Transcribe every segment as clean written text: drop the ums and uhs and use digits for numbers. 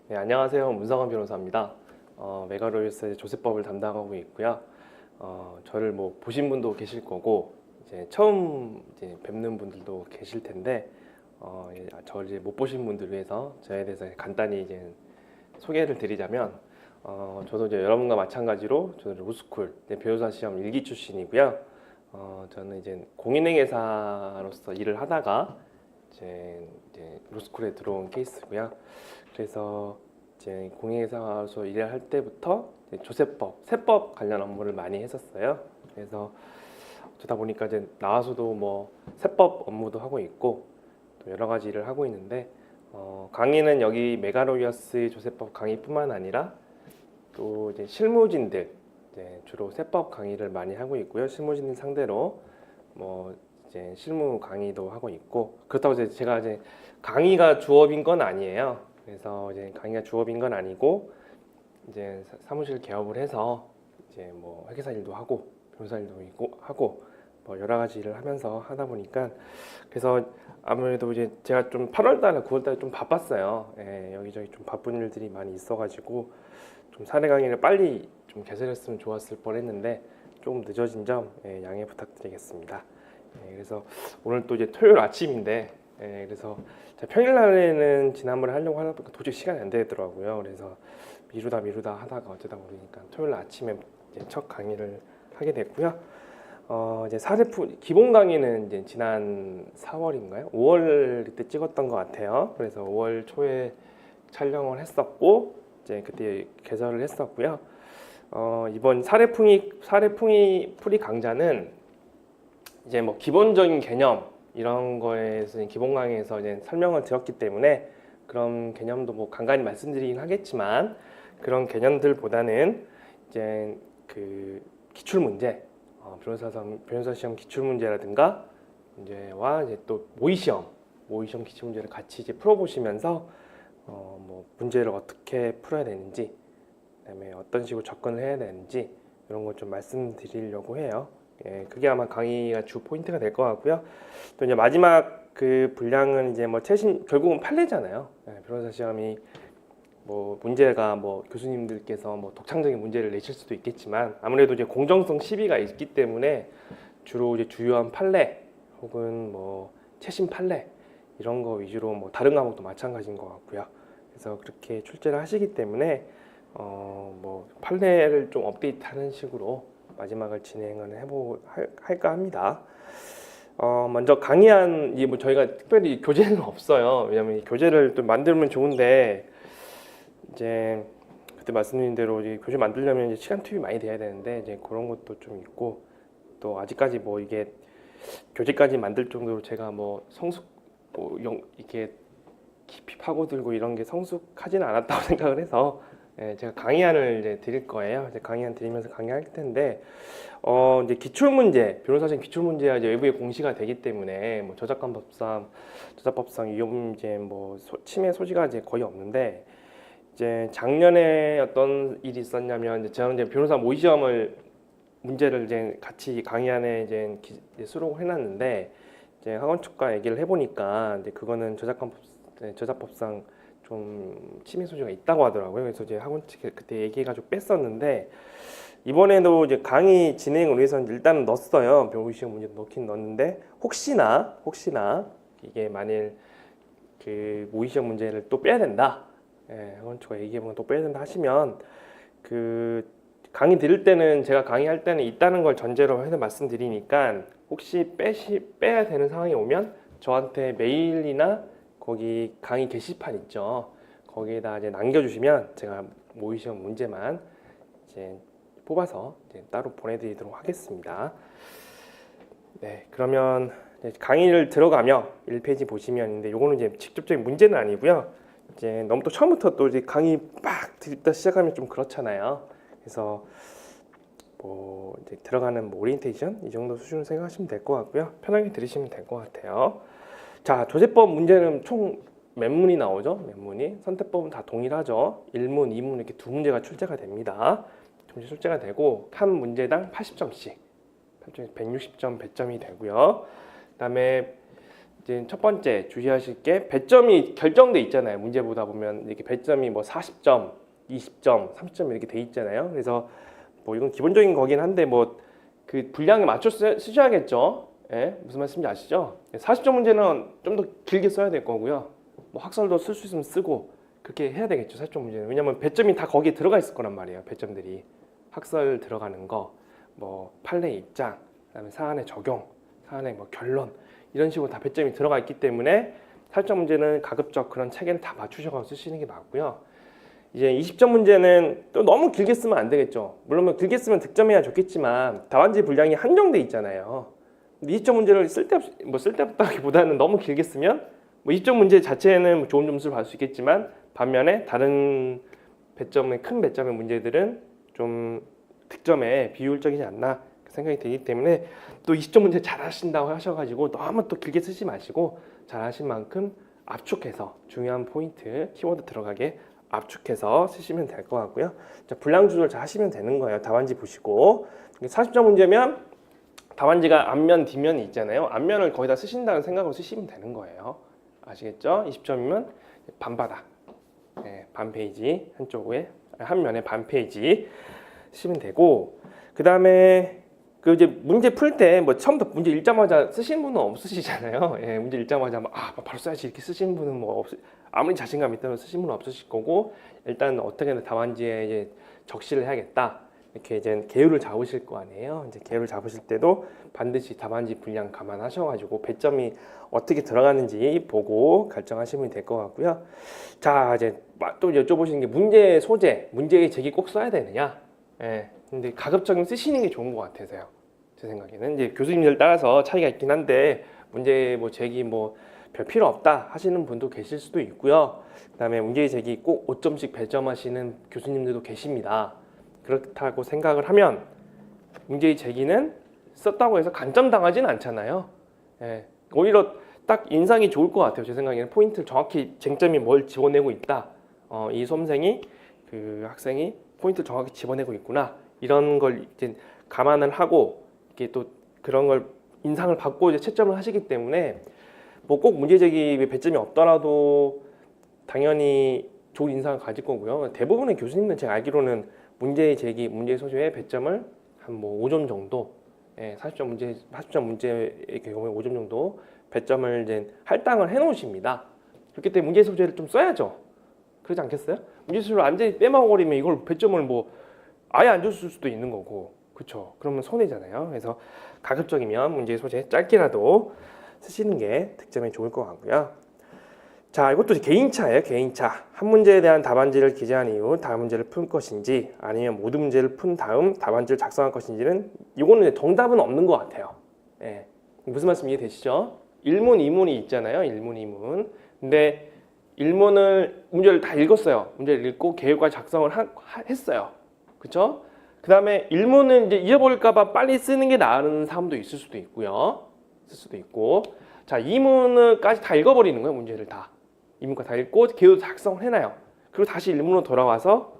네, 안녕하세요. 문성환 변호사입니다. 메가로이스 조세법을 담당하고 있고요. 저를 뭐 보신 분도 계실 거고 이제 처음 이제 뵙는 분들도 계실 텐데 저를 이제 못 보신 분들 위해서 저에 대해서 간단히 이제 소개를 드리자면 저도 이제 여러분과 마찬가지로 저는 로스쿨 변호사 시험 1기 출신이고요. 저는 이제 공인회계사로서 일을 하다가 이제 로스쿨에 들어온 케이스고요. 그래서 이제 공인회사로서 일을 할 때부터 이제 조세법, 세법 관련 업무를 많이 했었어요. 그래서 어쩌다 보니까 이제 나와서도 뭐 세법 업무도 하고 있고 또 여러 가지 일을 하고 있는데 강의는 여기 메가로이어스 조세법 강의뿐만 아니라 또 이제 실무진들 이제 주로 세법 강의를 많이 하고 있고요. 실무진 상대로 뭐 이제 실무 강의도 하고 있고 그렇다고 이제 제가 이제 강의가 주업인 건 아니에요. 그래서 이제 강의가 주업인 건 아니고 이제 사무실 개업을 해서 이제 뭐 회계사 일도 하고 변호사 일도 있고 하고 뭐 여러 가지 일을 하면서 하다 보니까 그래서 아무래도 이제 제가 좀 8월 달에 9월 달에 좀 바빴어요. 예, 여기저기 좀 바쁜 일들이 많이 있어가지고 좀 사내 강의를 빨리 좀 개설했으면 좋았을 뻔했는데 조금 늦어진 점 양해 부탁드리겠습니다. 그래서 오늘 또 이제 토요일 아침인데 그래서 평일날에는 지난번에 하려고 하다 보니까 도저히 시간이 안 되더라고요. 그래서 미루다 하다가 어쩌다 보니까 토요일 아침에 이제 첫 강의를 하게 됐고요. 이제 기본 강의는 이제 지난 4월인가요? 5월 그때 찍었던 것 같아요. 그래서 5월 초에 촬영을 했었고 이제 그때 개설을 했었고요. 이번 풀이 강좌는 이제 뭐 기본적인 개념 이런 거에서 기본 강의에서 이제 설명을 드렸기 때문에 그런 개념도 뭐 간간히 말씀드리긴 하겠지만 그런 개념들보다는 이제 그 기출 문제, 변호사 시험 기출 문제라든가 이제 또 모의 시험 기출 문제를 같이 이제 풀어보시면서 뭐 문제를 어떻게 풀어야 되는지, 그다음에 어떤 식으로 접근을 해야 되는지 이런 걸 좀 말씀드리려고 해요. 그게 아마 강의가 주 포인트가 될 것 같고요. 또 이제 마지막 그 분량은 이제 뭐 결국은 판례잖아요. 변호사 시험이 뭐 문제가 뭐 교수님들께서 뭐 독창적인 문제를 내실 수도 있겠지만 아무래도 이제 공정성 시비가 있기 때문에 주로 이제 주요한 판례 혹은 뭐 최신 판례 이런 거 위주로 뭐 다른 과목도 마찬가지인 것 같고요. 그래서 그렇게 출제를 하시기 때문에 뭐 판례를 좀 업데이트하는 식으로 마지막을 진행을 할까 합니다. 먼저 강의한 뭐 저희가 특별히 교재는 없어요. 왜냐하면 교재를 또 만들면 좋은데 이제 그때 말씀드린 대로 이제 교재 만들려면 이제 시간 투입이 많이 돼야 되는데 이제 그런 것도 좀 있고 또 아직까지 뭐 이게 교재까지 만들 정도로 제가 뭐 이렇게 깊이 파고들고 이런 게 성숙하지는 않았다고 생각을 해서 제가 강의안을 이제 드릴 거예요. 이제 강의안 드리면서 강의할 텐데 이제 기출문제, 변호사실 기출문제가 이제 외부에 공시가 되기 때문에 뭐 저작법상 위험죄 뭐 침해 소지가 이제 거의 없는데 이제 작년에 어떤 일이 있었냐면 제가 이제 변호사 모의 시험을 문제를 이제 같이 강의안에 이제 수록을 해놨는데 이제 학원 측과 얘기를 해보니까 이제 그거는 저작법상 좀 침해 소지가 있다고 하더라고요. 그래서 이제 학원 측에 그때 얘기해가지고 뺐었는데 이번에도 이제 강의 진행을 위해서는 일단은 넣었어요. 모의 시험 문제 넣긴 넣었는데 혹시나 이게 만일 그 모의 시험 문제를 또 빼야 된다. 학원 측과 얘기해보면 또 빼야 된다 하시면 그 강의 드릴 때는 제가 강의할 때는 있다는 걸 전제로 해서 말씀드리니까 혹시 빼야 되는 상황이 오면 저한테 메일이나 거기 강의 게시판 있죠. 거기에다 이제 남겨주시면 제가 모의 시험 문제만 이제 뽑아서 이제 따로 보내드리도록 하겠습니다. 네, 그러면 강의를 들어가며 1페이지 보시면 있는데 요거는 이제 직접적인 문제는 아니고요. 이제 너무 또 처음부터 또 이제 강의 막 듣다 시작하면 좀 그렇잖아요. 그래서 뭐 이제 들어가는 뭐 오리엔테이션 이 정도 수준으로 생각하시면 될 것 같고요. 편하게 들으시면 될 것 같아요. 자, 조세법 문제는 총 몇 문이 나오죠? 몇 문이? 선택법은 다 동일하죠. 1문, 2문 이렇게 두 문제가 출제가 됩니다. 동시에 출제가 되고 한 문제당 80점씩 160점 배점이 되고요. 그다음에 이제 첫 번째 주의하실 게 배점이 결정돼 있잖아요. 문제 보다 보면 이렇게 배점이 뭐 40점, 20점, 30점 이렇게 돼 있잖아요. 그래서 뭐 이건 기본적인 거긴 한데 뭐 그 분량에 맞춰 쓰셔야겠죠. 예? 무슨 말씀인지 아시죠? 40점 문제는 좀 더 길게 써야 될 거고요. 뭐 학설도 쓸 수 있으면 쓰고 그렇게 해야 되겠죠. 40점 문제는. 왜냐면 배점이 다 거기에 들어가 있을 거란 말이에요. 배점들이. 학설 들어가는 거, 뭐 판례 입장, 그다음에 사안의 적용, 사안의 뭐 결론 이런 식으로 다 배점이 들어가 있기 때문에 40점 문제는 가급적 그런 체계를 다 맞추셔서 쓰시는 게 맞고요. 이제 20점 문제는 또 너무 길게 쓰면 안 되겠죠. 물론 뭐 길게 쓰면 득점해야 좋겠지만 답안지 분량이 한정돼 있잖아요. 20점 문제를 쓸데없다기보다는 너무 길게 쓰면 뭐 20점 문제 자체는 좋은 점수를 받을 수 있겠지만 반면에 다른 배점의 큰 배점의 문제들은 좀 득점에 비효율적이지 않나 생각이 되기 때문에 또 20점 문제 잘하신다고 하셔가지고 너무 또 길게 쓰지 마시고 잘하신 만큼 압축해서 중요한 포인트, 키워드 들어가게 압축해서 쓰시면 될 것 같고요. 자, 분량 조절 잘 하시면 되는 거예요. 답안지 보시고 40점 문제면 답안지가 앞면, 뒷면이 있잖아요. 앞면을 거의 다 쓰신다는 생각으로 쓰시면 되는 거예요. 아시겠죠? 20점이면 반바닥, 반 페이지 한쪽에 한 면에 반 페이지 쓰시면 되고 그 다음에 그 이제 문제 풀 때 뭐 처음부터 문제 읽자마자 쓰시는 분은 없으시잖아요. 예, 문제 읽자마자 바로 써야지 이렇게 쓰시는 분은 뭐 아무리 자신감 있다고 쓰시는 분은 없으실 거고 일단 어떻게든 답안지에 이제 적시를 해야겠다 이렇게 이제 계율을 잡으실 거 아니에요. 이제 계율을 잡으실 때도 반드시 답안지 분량 감안하셔가지고 배점이 어떻게 들어가는지 보고 결정하시면 될 것 같고요. 자 이제 또 여쭤보시는 게 문제 소재, 문제의 제기 꼭 써야 되느냐? 예, 근데 가급적이면 쓰시는 게 좋은 것 같아서요. 제 생각에는 이제 교수님들 따라서 차이가 있긴 한데 문제 뭐 제기 뭐 별 필요 없다 하시는 분도 계실 수도 있고요. 그다음에 문제 제기 꼭 5점씩 배점하시는 교수님들도 계십니다. 그렇다고 생각을 하면 문제 제기는 썼다고 해서 간점당하지는 않잖아요. 예, 오히려 딱 인상이 좋을 것 같아요. 제 생각에는 포인트를 정확히 쟁점이 뭘 집어내고 있다. 이 수험생이 그 학생이 포인트를 정확히 집어내고 있구나. 이런 걸 이제 감안을 하고 이게 또 그런 걸 인상을 받고 이제 채점을 하시기 때문에 뭐 꼭 문제 제기에 배점이 없더라도 당연히 좋은 인상을 가질 거고요. 대부분의 교수님들은 제가 알기로는 문제 제기, 문제 소재의 배점을 한 뭐 5점 정도, 40점 문제의 경우에 5점 정도 배점을 이제 할당을 해 놓으십니다. 그렇기 때문에 문제 소재를 좀 써야죠. 그러지 않겠어요? 문제 소재를 완전히 빼먹어버리면 이걸 배점을 뭐 아예 안 줬을 수도 있는 거고, 그렇죠? 그러면 손해잖아요. 그래서 가급적이면 문제 소재 짧게라도 쓰시는 게 득점에 좋을 것 같고요. 자, 이것도 개인차예요. 개인차. 한 문제에 대한 답안지를 기재한 이후 다음 문제를 풀 것인지 아니면 모든 문제를 푼 다음 답안지를 작성할 것인지는 이거는 정답은 없는 것 같아요. 예. 무슨 말씀 이해되시죠? 1문, 2문이 있잖아요. 1문, 2문. 근데 1문을 문제를 다 읽었어요. 문제를 읽고 계획과 작성을 했어요. 그렇죠? 그 다음에 1문은 이제 잊어버릴까봐 빨리 쓰는 게 나은 사람도 있을 수도 있고요. 쓸 수도 있고. 자, 2문을까지 다 읽어버리는 거예요. 문제를 다. 2문까지 다 읽고 계획도 작성을 해놔요. 그리고 다시 1문으로 돌아와서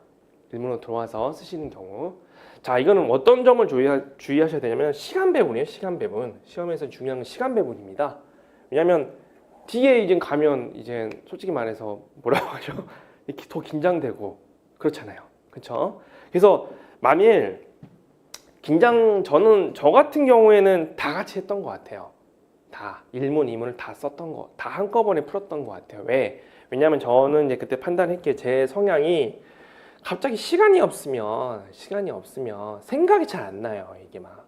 쓰시는 경우. 자, 이거는 어떤 점을 주의하셔야 되냐면 시간 배분이에요. 시간 배분. 시험에서 중요한 건 시간 배분입니다. 왜냐하면 뒤에 이제 가면 이제 솔직히 말해서 뭐라고 하죠? 이렇게 더 긴장되고 그렇잖아요. 그렇죠? 그래서 만일 저 같은 경우에는 다 같이 했던 것 같아요. 다 1문, 2문을 다 썼던 거, 다 한꺼번에 풀었던 것 같아요. 왜? 왜냐하면 저는 이제 그때 판단했기에 제 성향이 갑자기 시간이 없으면 생각이 잘 안 나요. 이게 막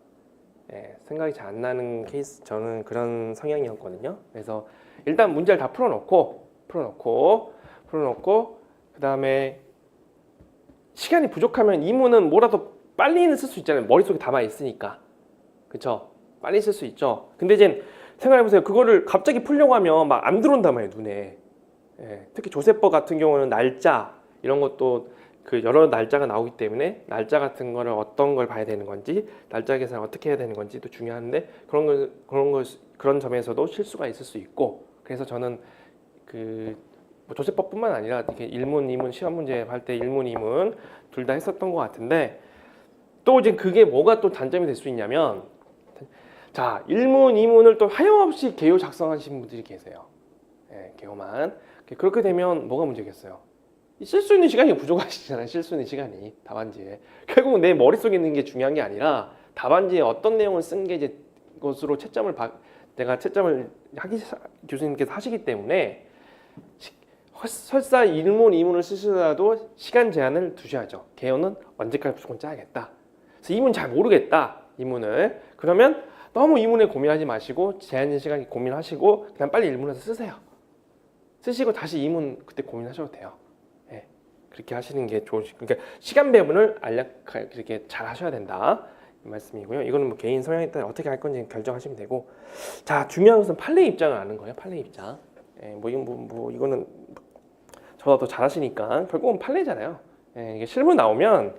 생각이 잘 안 나는 케이스, 저는 그런 성향이었거든요. 그래서 일단 문제를 다 풀어놓고 그 다음에 시간이 부족하면 2문은 뭐라도 빨리는 쓸 수 있잖아요. 머릿속에 담아 있으니까. 그쵸? 빨리 쓸 수 있죠. 근데 이제 생각해보세요. 그거를 갑자기 풀려고 하면 막 안 들어온단 말이에요, 눈에. 특히 조세법 같은 경우는 날짜 이런 것도 그 여러 날짜가 나오기 때문에 날짜 같은 거를 어떤 걸 봐야 되는 건지, 날짜 계산을 어떻게 해야 되는 건지도 중요한데 그런 점에서도 실수가 있을 수 있고, 그래서 저는 뭐 조세법뿐만 아니라 이렇게 1문, 2문 시험 문제 할 때 1문, 2문 둘 다 했었던 것 같은데, 또 이제 그게 뭐가 또 단점이 될 수 있냐면 자, 일문, 이문을 또 하염없이 개요 작성하시는 분들이 계세요. 예, 개요만. 그렇게 되면 뭐가 문제겠어요? 쓸 수 있는 시간이 부족하시잖아요. 쓸 수 있는 시간이 답안지에. 결국은 내 머릿속에 있는 게 중요한 게 아니라 답안지에 어떤 내용을 쓴 게 이제 것으로 내가 채점을 교수님께서 하시기 때문에 설사 일문, 이문을 쓰시더라도 시간 제한을 두셔야죠. 개요는 언제까지 무조건 짜야겠다. 그래서 이문 잘 모르겠다. 이문을. 그러면 너무 이문에 고민하지 마시고 제한된 시간에 고민하시고 그냥 빨리 일문에서 쓰세요. 쓰시고 다시 이문 그때 고민하셔도 돼요. 예, 그렇게 하시는 게 그러니까 시간 배분을 그렇게 잘 하셔야 된다 이 말씀이고요. 이거는 뭐 개인 성향에 따라 어떻게 할 건지 결정하시면 되고, 자, 중요한 것은 판례 입장을 아는 거예요. 판례 입장. 예, 이거는 저도 잘 하시니까 결국은 판례잖아요. 예, 이게 실무 나오면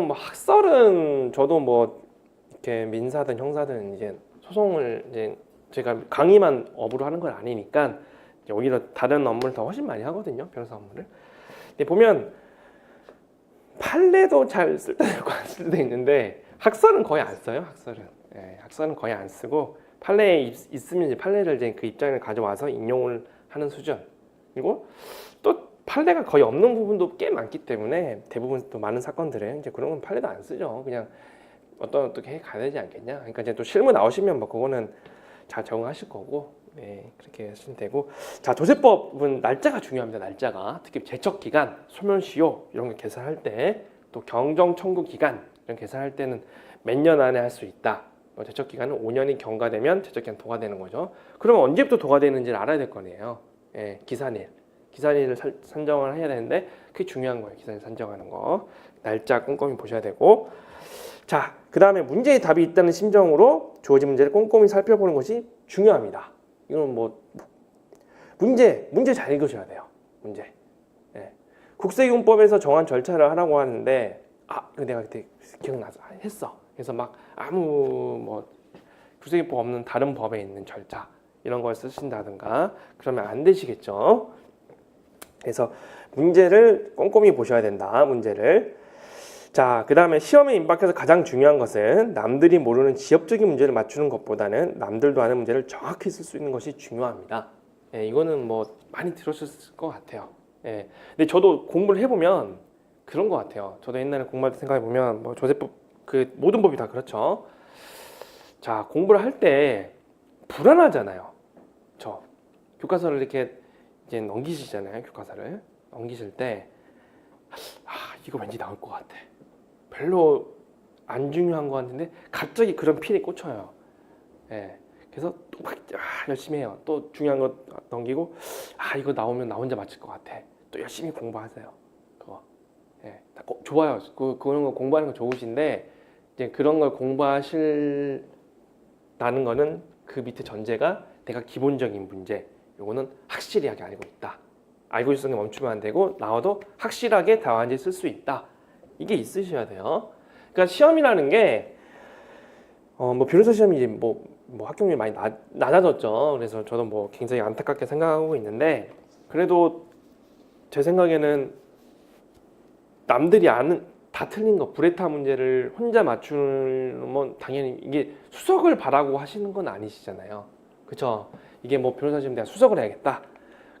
뭐 학설은 저도 뭐 이렇게 민사든 형사든 이제 소송을 이제 제가 강의만 업으로 하는 건 아니니까 오히려 다른 업무를 더 훨씬 많이 하거든요. 변호사 업무를. 근데 보면 판례도 잘 쓸 때도 있고 안 쓸 때도 있는데 학설은 거의 안 써요. 학설은 거의 안 쓰고 판례에 있으면 이제 판례를 이제 그 입장을 가져와서 인용을 하는 수준. 그리고 또 판례가 거의 없는 부분도 꽤 많기 때문에 대부분 또 많은 사건들은 이제 그런 건 판례도 안 쓰죠. 그냥 어떻게 해 가야 되지 않겠냐. 그러니까 이제 또 실무 나오시면 뭐 그거는 잘 적응하실 거고, 네, 그렇게 하시면 되고. 자, 조세법은 날짜가 중요합니다. 날짜가 특히 제척 기간, 소멸시효 이런 거 계산할 때, 또 경정 청구 기간 이런 계산할 때는 몇 년 안에 할 수 있다. 제척 기간은 5년이 경과되면 제척 기간 도과되는 거죠. 그러면 언제부터 도과되는지를 알아야 될 거네요. 예, 기산일을 산정을 해야 되는데 그게 중요한 거예요. 기산일 산정하는 거 날짜 꼼꼼히 보셔야 되고. 자, 그 다음에 문제의 답이 있다는 심정으로 주어진 문제를 꼼꼼히 살펴보는 것이 중요합니다. 이건 뭐 문제 잘 읽으셔야 돼요. 문제. 예. 국세기본법에서 정한 절차를 하라고 하는데 이거 내가 그때 기억나서 했어. 그래서 막 아무 뭐 국세기본법 없는 다른 법에 있는 절차 이런 걸 쓰신다든가 그러면 안 되시겠죠. 그래서 문제를 꼼꼼히 보셔야 된다. 문제를. 자, 그 다음에 시험에 임박해서 가장 중요한 것은 남들이 모르는 지엽적인 문제를 맞추는 것보다는 남들도 아는 문제를 정확히 쓸 수 있는 것이 중요합니다. 예, 이거는 뭐 많이 들으셨을 것 같아요. 예, 근데 저도 공부를 해보면 그런 것 같아요. 저도 옛날에 공부할 때 생각해보면 뭐 조세법 그 모든 법이 다 그렇죠. 자, 공부를 할 때 불안하잖아요. 교과서를 이렇게 이제 넘기시잖아요. 교과서를 넘기실 때 이거 왠지 나올 것 같아. 별로 안 중요한 것 같은데 갑자기 그런 필이 꽂혀요. 예. 그래서 또 막 열심히 해요. 또 중요한 거 넘기고 이거 나오면 나 혼자 맞힐 것 같아. 또 열심히 공부하세요. 그거. 예. 좋아요. 그런 거 공부하는 거 좋으신데 이제 그런 걸 공부하실라는 거는 그 밑에 전제가 내가 기본적인 문제 요거는 확실히 알고 있다. 알고 있었는 게 멈추면 안 되고 나와도 확실하게 답안지 쓸 수 있다. 이게 있으셔야 돼요. 그러니까 시험이라는 게 뭐 변호사 시험이 이제 뭐 합격률이 많이 낮아졌죠. 그래서 저도 뭐 굉장히 안타깝게 생각하고 있는데 그래도 제 생각에는 남들이 아는 다 틀린 거 브레타 문제를 혼자 맞추면 당연히 이게 수석을 바라고 하시는 건 아니시잖아요. 그렇죠? 이게 뭐 변호사 시험 내가 수석을 해야겠다.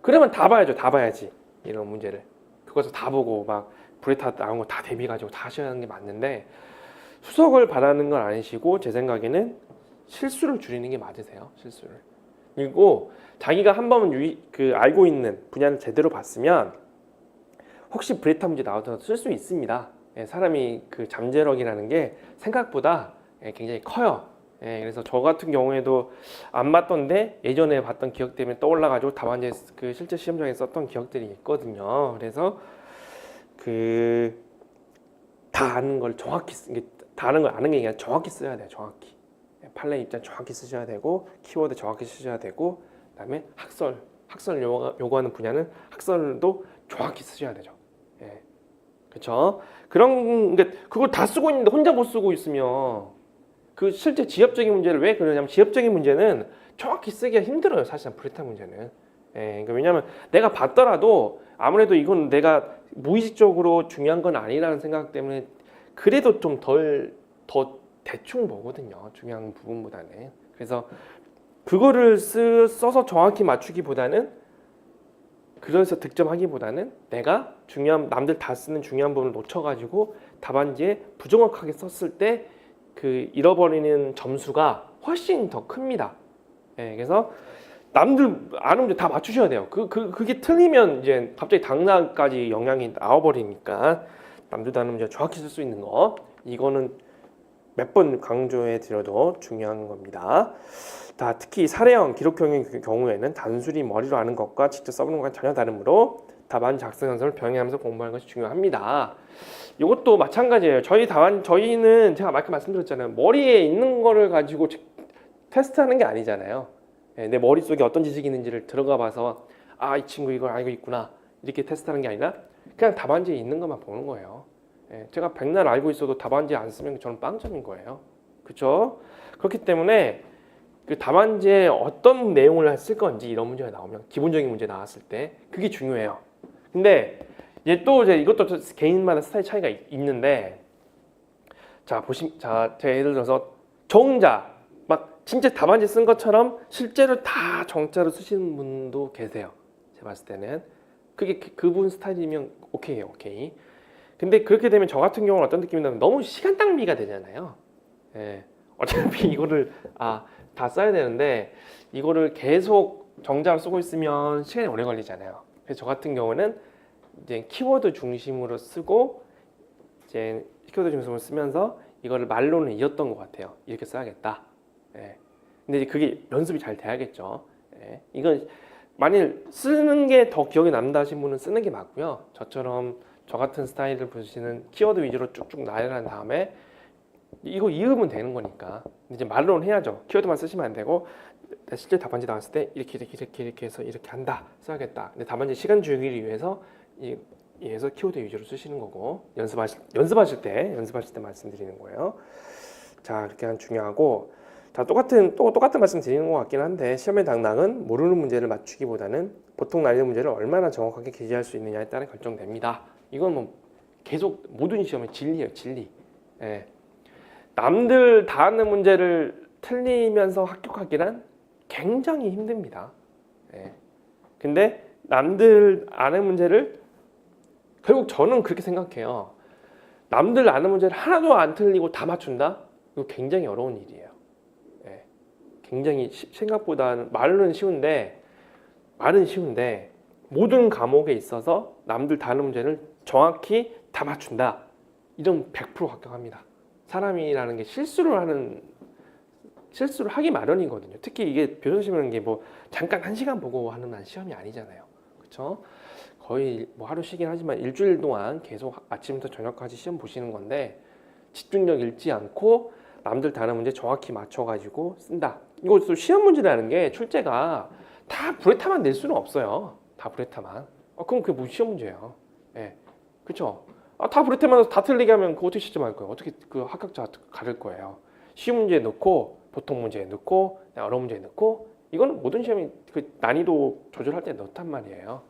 그러면 다 봐야죠. 다 봐야지. 이런 문제를. 그것을 다 보고 막 브레타 나온 거 다 대비가지고 다 하셔야 하는 게 맞는데 수석을 바라는 건 아니시고 제 생각에는 실수를 줄이는 게 맞으세요. 실수를. 그리고 자기가 한번 알고 있는 분야를 제대로 봤으면 혹시 브레타 문제 나오더라도 쓸 수 있습니다. 사람이 그 잠재력이라는 게 생각보다 굉장히 커요. 그래서 저 같은 경우에도 안 봤던데 예전에 봤던 기억 때문에 떠올라가지고 답안지 그 실제 시험장에 썼던 기억들이 있거든요. 그래서 다 아는 걸 정확히 다 아는 걸 아는 게 아니라 정확히 써야 돼요. 정확히. 판례 입장 정확히 쓰셔야 되고 키워드 정확히 쓰셔야 되고 그다음에 학설 요구하는 분야는 학설도 정확히 쓰셔야 되죠. 그렇죠? 그걸 다 쓰고 있는데 혼자 못 쓰고 있으면 그 실제 지엽적인 문제를 왜 그러냐면 지엽적인 문제는 정확히 쓰기가 힘들어요. 사실상 브레타 문제는. 그러니까 왜냐하면 내가 봤더라도 아무래도 이건 내가 무의식적으로 중요한 건 아니라는 생각 때문에 그래도 좀 더 대충 보거든요. 중요한 부분보다는. 그래서 그거를 써서 정확히 맞추기보다는, 그래서 득점하기보다는 내가 중요한, 남들 다 쓰는 중요한 부분을 놓쳐가지고 답안지에 부정확하게 썼을 때 그 잃어버리는 점수가 훨씬 더 큽니다. 예, 그래서 남들 아는 문제 다 맞추셔야 돼요. 그게 틀리면 이제 갑자기 당락까지 영향이 나와버리니까 남들도 아는 문제 정확히 쓸 수 있는 거, 이거는 몇 번 강조해 드려도 중요한 겁니다. 다 특히 사례형, 기록형의 경우에는 단순히 머리로 아는 것과 직접 써보는 것과 전혀 다르므로 답안 작성 연습을 병행하면서 공부하는 것이 중요합니다. 이것도 마찬가지예요. 저희는 제가 아까 말씀드렸잖아요. 머리에 있는 거를 가지고 테스트하는 게 아니잖아요. 내 머릿속에 어떤 지식이 있는지를 들어가 봐서 아, 이 친구 이걸 알고 있구나, 이렇게 테스트하는 게 아니라 그냥 답안지에 있는 것만 보는 거예요. 제가 백날 알고 있어도 답안지 안 쓰면 저는 빵점인 거예요. 그렇죠? 그렇기 때문에 그 답안지에 어떤 내용을 쓸 건지, 이런 문제가 나오면, 기본적인 문제 나왔을 때 그게 중요해요. 근데 이제 이것도 개인마다 스타일 차이가 있는데, 자 제가 예를 들어서 정자 막 진짜 답안지 쓴 것처럼 실제로 다 정자로 쓰시는 분도 계세요. 제가 봤을 때는 그게 그분 스타일이면 오케이예요, 오케이. 근데 그렇게 되면 저 같은 경우는 어떤 느낌이냐면 너무 시간 낭비가 되잖아요. 어차피 이거를 다 써야 되는데 이거를 계속 정자로 쓰고 있으면 시간이 오래 걸리잖아요. 그래서 저 같은 경우는 이제 키워드 중심으로 쓰고, 이제 키워드 중심으로 쓰면서 이거를 말로는 이었던 것 같아요. 이렇게 써야겠다. 근데 이제 그게 연습이 잘 돼야겠죠. 이건 만일 쓰는 게 더 기억에 남다 하신 분은 쓰는 게 맞고요. 저처럼 저 같은 스타일을 보시는 키워드 위주로 쭉쭉 나열한 다음에 이거 이으면 되는 거니까 이제 말로는 해야죠. 키워드만 쓰시면 안 되고, 실제 답안지 나왔을 때 이렇게 해서 이렇게 한다, 써야겠다. 근데 답안지 시간 줄이기 위해서 위해서 키워드 위주로 쓰시는 거고, 연습하실 때 말씀드리는 거예요. 자, 그렇게 중요하고, 자, 똑같은 말씀 드리는 것 같긴 한데, 시험의 당락은 모르는 문제를 맞추기보다는 보통 난이도 문제를 얼마나 정확하게 기재할 수 있느냐에 따라 결정됩니다. 이건 뭐 계속 모든 시험의 진리예요, 진리. 남들 다 아는 문제를 틀리면서 합격하기란 굉장히 힘듭니다. 근데 남들 아는 문제를, 결국 저는 그렇게 생각해요. 남들 아는 문제를 하나도 안 틀리고 다 맞춘다? 이거 굉장히 어려운 일이에요. 굉장히 생각보다는 말은 쉬운데 모든 과목에 있어서 남들 다 아는 문제를 정확히 다 맞춘다, 이런 100% 합격합니다. 사람이라는 게 실수를 하기 마련이거든요. 특히 이게 교정시험이라는 게 뭐 잠깐 1시간 보고 하는 시험이 아니잖아요. 그렇죠? 거의 뭐 하루 쉬긴 하지만 일주일 동안 계속 아침부터 저녁까지 시험 보시는 건데, 집중력 잃지 않고 남들 다른 문제 정확히 맞춰가지고 쓴다. 이것도 시험 문제라는 게 출제가 다 브레타만 낼 수는 없어요. 다 브레타만. 그럼 그게 무슨 시험 문제예요? 그렇죠? 다 브레타만 다 틀리게 하면 그거 어떻게 시점할 거예요? 어떻게 그 합격자 가릴 거예요? 쉬운 문제에 넣고, 보통 문제에 넣고, 어려운 문제에 넣고, 이거는 모든 시험이 그 난이도 조절할 때 넣단 말이에요.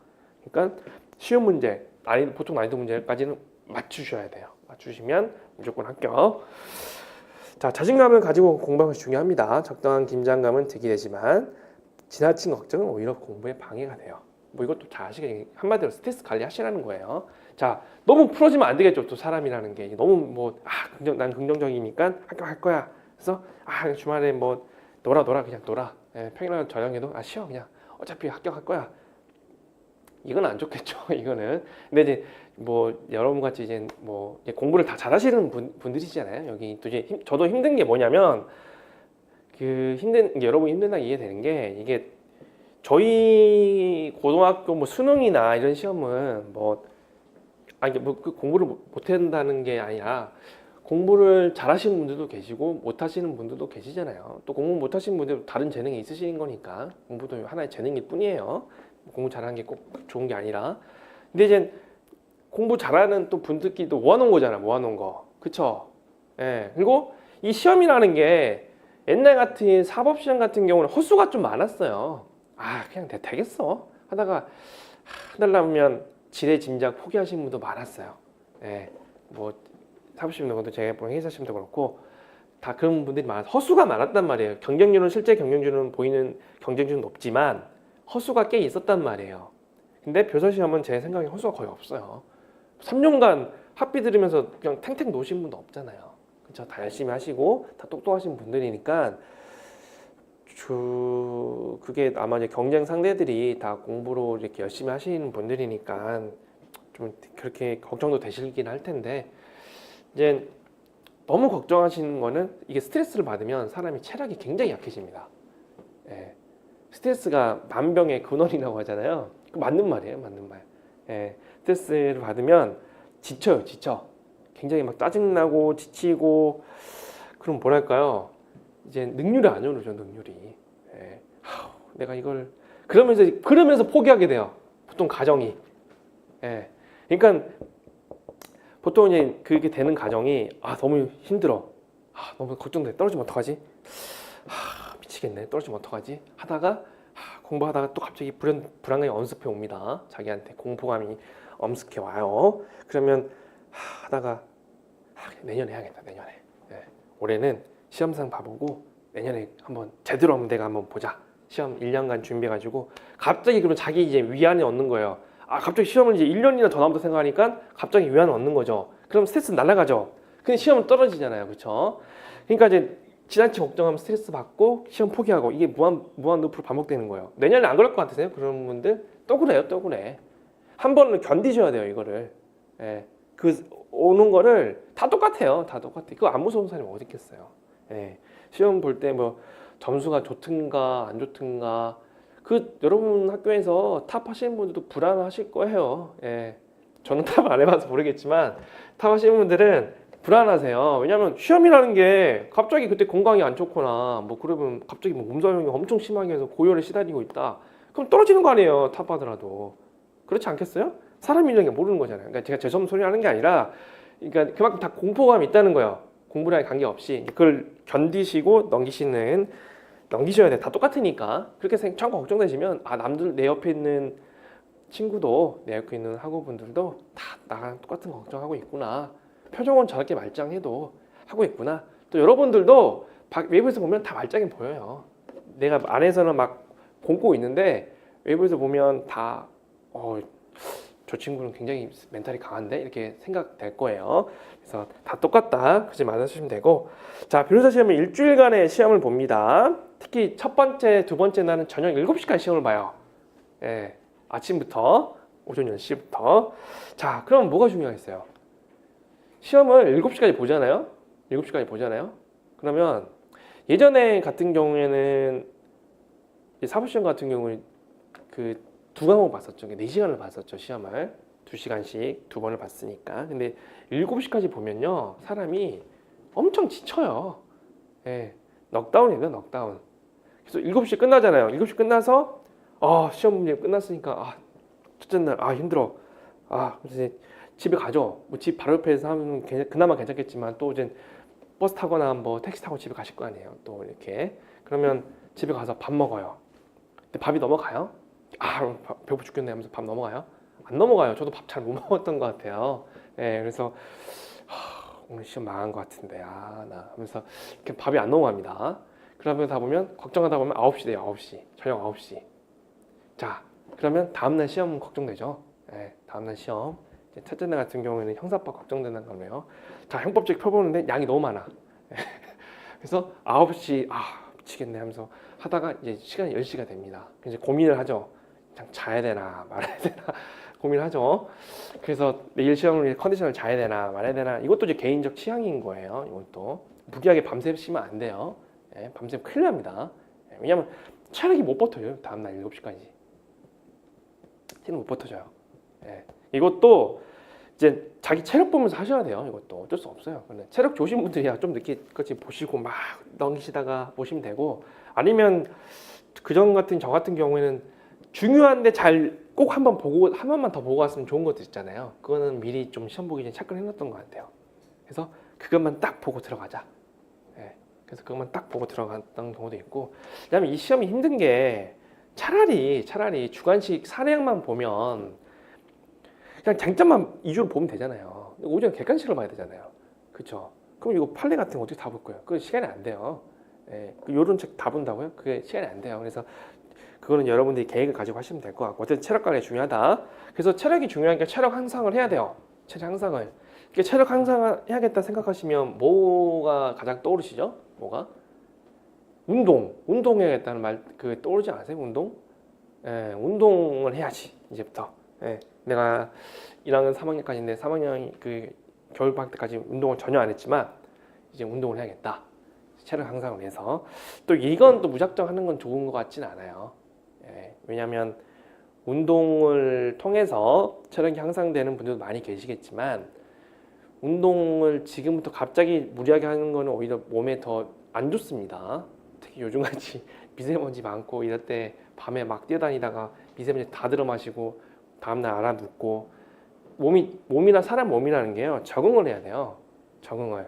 그러니까 쉬운 문제, 보통 난이도 문제까지는 맞추셔야 돼요. 맞추시면 무조건 합격. 자, 자신감을 가지고 공부하는 것이 중요합니다. 적당한 긴장감은 득이 되지만 지나친 걱정은 오히려 공부에 방해가 돼요. 뭐 이것도 잘 아시겠죠? 한마디로 스트레스 관리하시라는 거예요. 자, 너무 풀어지면 안 되겠죠. 또 사람이라는 게 너무 난 긍정적이니까 합격할 거야. 그래서 주말에 뭐 그냥 놀아. 평일날 저녁에도 쉬어, 그냥 어차피 합격할 거야. 이건 안 좋겠죠. 이거는. 근데 이제 뭐 여러분 같이 이제 뭐 공부를 다 잘하시는 분들이잖아요. 여기 또 이제 저도 힘든 게 뭐냐면, 여러분이 힘든다 이해되는 게, 이게 저희 고등학교 뭐 수능이나 이런 시험은 그 공부를 못 한다는 게 아니라, 공부를 잘하시는 분들도 계시고 못 하시는 분들도 계시잖아요. 또 공부 못 하시는 분들도 다른 재능이 있으신 거니까, 공부도 하나의 재능일 뿐이에요. 공부 잘하는 게 꼭 좋은 게 아니라. 근데 이제 공부 잘하는 또 분들끼리도 모아놓은 거잖아, 모아놓은 거. 그쵸? 그리고 이 시험이라는 게 옛날 같은 사법시험 같은 경우는 헛수가 좀 많았어요. 그냥 되겠어 하다가 한 달 남으면 지레 짐작 포기하시는 분도 많았어요. 뭐 사법시험도 그렇고 제가 본 회사시험도 그렇고 다 그런 분들이 허수가 많았단 말이에요. 경쟁률은 실제 경쟁률은 보이는 경쟁률은 높지만 허수가 꽤 있었단 말이에요. 근데 교사 시험은 제 생각에 허수가 거의 없어요. 3년간 학비 들으면서 그냥 탱탱 노신 분도 없잖아요. 그렇죠? 다 열심히 하시고 다 똑똑하신 분들이니까 그게 아마 이제 경쟁 상대들이 다 공부로 이렇게 열심히 하시는 분들이니까 좀 그렇게 걱정도 되시긴 할 텐데 이제 너무 걱정하시는 거는 이게 스트레스를 받으면 사람이 체력이 굉장히 약해집니다. 예. 스트레스가 만병의 근원이라고 하잖아요. 맞는 말이에요, 맞는 말. 예. 스트레스를 받으면 지쳐요, 지쳐. 굉장히 막 짜증나고 지치고 그럼 뭐랄까요? 이제 능률이 안 오르죠, 능률이. 예. 내가 이걸 그러면서 포기하게 돼요. 보통 가정이. 예. 그러니까 보통 이제 그게 되는 가정이 너무 힘들어. 너무 걱정돼. 떨어지면 어떡하지? 미치겠네. 떨어지면 어떡하지? 하다가 공부하다가 또 갑자기 불안감이 엄습해 옵니다. 자기한테 공포감이 엄습해 와요. 그러면 하다가 내년에 해야겠다. 내년에. 네. 올해는 시험상 봐보고 내년에 한번 제대로 하면 내가 한번 보자. 시험 1년간 준비해가지고 갑자기 그러면 자기 이제 위안이 얻는 거예요. 갑자기 시험을 이제 1년이나 더 남았다 생각하니까 갑자기 위안을 얻는 거죠. 그럼 스트레스 날아가죠. 근데 시험은 떨어지잖아요. 그렇죠? 그러니까 이제 지나치 걱정하면 스트레스 받고 시험 포기하고 이게 무한 루프로 반복되는 거예요. 내년에 안 그럴 것 같으세요? 그런 분들 또 그래요. 또 그래. 한 번은 견디셔야 돼요. 이거를. 예. 그 오는 거를 다 똑같아요. 다 똑같아. 그거 안 무서운 사람이 어디 있겠어요. 예. 시험 볼 때 뭐 점수가 좋든가 안 좋든가 여러분 학교에서 탑 하시는 분들도 불안하실 거예요. 예. 저는 탑 안 해봐서 모르겠지만 탑 하시는 분들은 불안하세요. 왜냐하면 시험이라는 게 갑자기 그때 건강이 안 좋거나 뭐 그러면 갑자기 뭐 몸살형이 엄청 심하게 해서 고열에 시달리고 있다. 그럼 떨어지는 거 아니에요. 탑 하더라도. 그렇지 않겠어요? 사람이라는 게 모르는 거잖아요. 그러니까 제가 죄송한 소리 하는 게 아니라 그러니까 그만큼 다 공포감이 있다는 거예요. 공부랑 관계없이 그걸 견디시고 넘기셔야 돼. 다 똑같으니까. 그렇게 참고 걱정되시면 남들 내 옆에 있는 친구도 내 옆에 있는 학우분들도 다 나랑 똑같은 거 걱정하고 있구나. 표정은 저렇게 말짱해도 하고 있구나. 또 여러분들도 외부에서 보면 다 말짱해 보여요. 내가 안에서는 막 곰고 있는데 외부에서 보면 다 저 친구는 굉장히 멘탈이 강한데 이렇게 생각될 거예요. 그래서 다 똑같다. 그러지 말아주시면 되고 자, 변호사 시험은 일주일간의 시험을 봅니다. 특히 첫 번째, 두 번째 날은 저녁 7시까지 시험을 봐요. 예, 아침부터 오전 10시부터 자, 그럼 뭐가 중요하겠어요? 시험을 7시까지 보잖아요. 7시까지 보잖아요. 그러면 예전에 같은 경우에는 사법시험 같은 경우는 그 두 과목 봤었죠. 4시간을 봤었죠. 시험을 2시간씩 두 번을 봤으니까. 근데 7시까지 보면요 사람이 엄청 지쳐요. 예, 넉다운이에요. 넉다운. 그래서 7시 끝나잖아요. 7시 끝나서 시험 문제 끝났으니까 첫째 날 힘들어. 그래서 집에 가죠. 뭐 집 바로 옆에서 하면 그나마 괜찮겠지만 또 이제 버스 타거나 뭐 택시 타고 집에 가실 거 아니에요. 또 이렇게 그러면 집에 가서 밥 먹어요. 근데 밥이 넘어가요? 배고파 죽겠네 하면서 밥 넘어가요? 안 넘어가요. 저도 밥 잘 못 먹었던 것 같아요. 예, 그래서 오늘 시험 망한 것 같은데 나 하면서 이렇게 밥이 안 넘어갑니다. 그러면 다 보면 걱정하다 보면 9시 돼요. 9시 저녁 9시. 자, 그러면 다음날 시험 걱정되죠. 예, 다음날 시험. 첫째 날 같은 경우에는 형사법 걱정된다는 거네요. 자, 형법책 펴보는데 양이 너무 많아. 그래서 9시 미치겠네 하면서 하다가 이제 시간이 10시가 됩니다. 이제 고민을 하죠. 그냥 자야 되나 말아야 되나 고민하죠. 그래서 내일 시험을 컨디션을 자야 되나 말아야 되나 이것도 이제 개인적 취향인 거예요. 이것도 무리하게 밤새시면 안 돼요. 예, 밤새면 큰일 납니다. 예, 왜냐면 체력이 못 버텨요. 다음날 7시까지 체력 못 버텨져요. 예, 이것도 이제 자기 체력 보면서 하셔야 돼요. 이것도 어쩔 수 없어요. 근데 체력 좋으신 분들이야 좀 늦게까지 보시고 막 넘기시다가 보시면 되고 아니면 저 같은 경우에는 중요한데 꼭 한 번만 더 보고 왔으면 좋은 것도 있잖아요. 그거는 미리 좀 시험 보기 전에 체크를 해놨던 것 같아요. 그래서 그것만 딱 보고 들어가자. 예, 그래서 그것만 딱 보고 들어갔던 경우도 있고 왜냐면 이 시험이 힘든 게 차라리 주관식 사례형만 보면 그냥 장점만 2주로 보면 되잖아요. 오전 객관식을 봐야 되잖아요. 그렇죠? 그럼 이거 판례 같은 거 어떻게 다 볼 거예요? 그 시간이 안 돼요. 예, 요런 책 다 본다고요? 그게 시간이 안 돼요. 그래서 그거는 여러분들이 계획을 가지고 하시면 될 것 같고, 어쨌든 체력 관리 중요하다. 그래서 체력이 중요하니까 체력 향상을 해야 돼요. 체력 향상을. 그러니까 체력 향상을 해야겠다 생각하시면 뭐가 가장 떠오르시죠? 뭐가? 운동해야겠다는 말 그 떠오르지 않으세요? 운동? 예, 운동을 해야지 이제부터. 예, 내가 1학년 3학년까지인데 3학년 그 겨울방학 때까지 운동을 전혀 안 했지만 이제 운동을 해야겠다. 체력 향상을 위해서. 또 이건 또 무작정 하는 건 좋은 것 같지는 않아요. 예, 왜냐하면 운동을 통해서 체력이 향상되는 분들도 많이 계시겠지만 운동을 지금부터 갑자기 무리하게 하는 거는 오히려 몸에 더 안 좋습니다. 특히 요즘같이 미세먼지 많고 이럴 때 밤에 막 뛰어다니다가 미세먼지 다 들어 마시고 다음날 알아 눕고 몸이나 사람 몸이라는 게요, 적응을 해야 돼요. 적응을.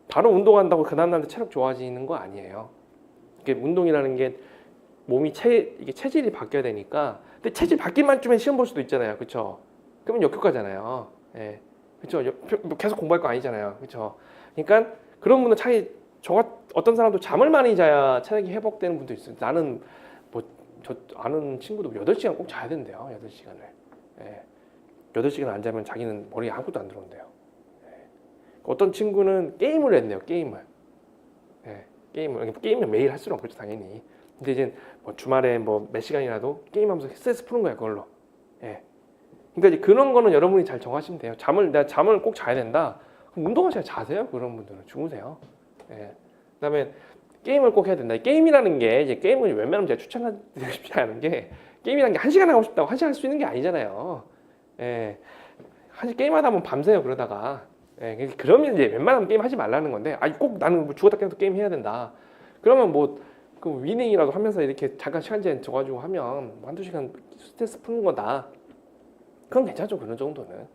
바로 운동한다고 그 다음날 체력 좋아지는 거 아니에요. 이게 운동이라는 게 몸이 이게 체질이 바뀌어야 되니까. 근데 체질 바뀐 만쯤에 시험 볼 수도 있잖아요. 그렇죠? 그러면 역효과잖아요. 예. 그렇죠? 계속 공부할 거 아니잖아요. 그렇죠? 그러니까 그런 분은 차라리 어떤 사람도 잠을 많이 자야 체력이 회복되는 분도 있어요. 나는 뭐 저 아는 친구도 8시간 꼭 자야 된대요. 8시간을. 예. 8시간 안 자면 자기는 머리에 아무것도 안 들어온대요. 예. 어떤 친구는 게임을 했네요. 게임을. 예. 게임을 매일 할 수는 없겠죠, 당연히. 근데 이제 뭐 주말에 뭐 몇 시간이라도 게임하면서 스트레스 푸는 거야, 그걸로. 예. 그러니까 이제 그런 거는 여러분이 잘 정하시면 돼요. 내가 잠을 꼭 자야 된다. 그럼 운동하셔야 자세요. 그런 분들은 주무세요. 예. 그다음에 게임을 꼭 해야 된다. 게임이라는 게 이제 게임을 웬만하면 제가 추천하고 싶지 않은 게, 게임이라는 게 1시간 하고 싶다고 1시간 할 수 있는 게 아니잖아요. 예. 게임하다 보면 밤새요, 그러다가. 예. 그러면 이제 웬만하면 게임 하지 말라는 건데, 꼭 나는 뭐 죽었다 깨어도 게임 해야 된다. 그러면 뭐 그 위닝이라도 하면서 이렇게 잠깐 시간제 줘가지고 하면 뭐 한두 시간 스트레스 푸는 거다. 그건 괜찮죠, 그런 정도는.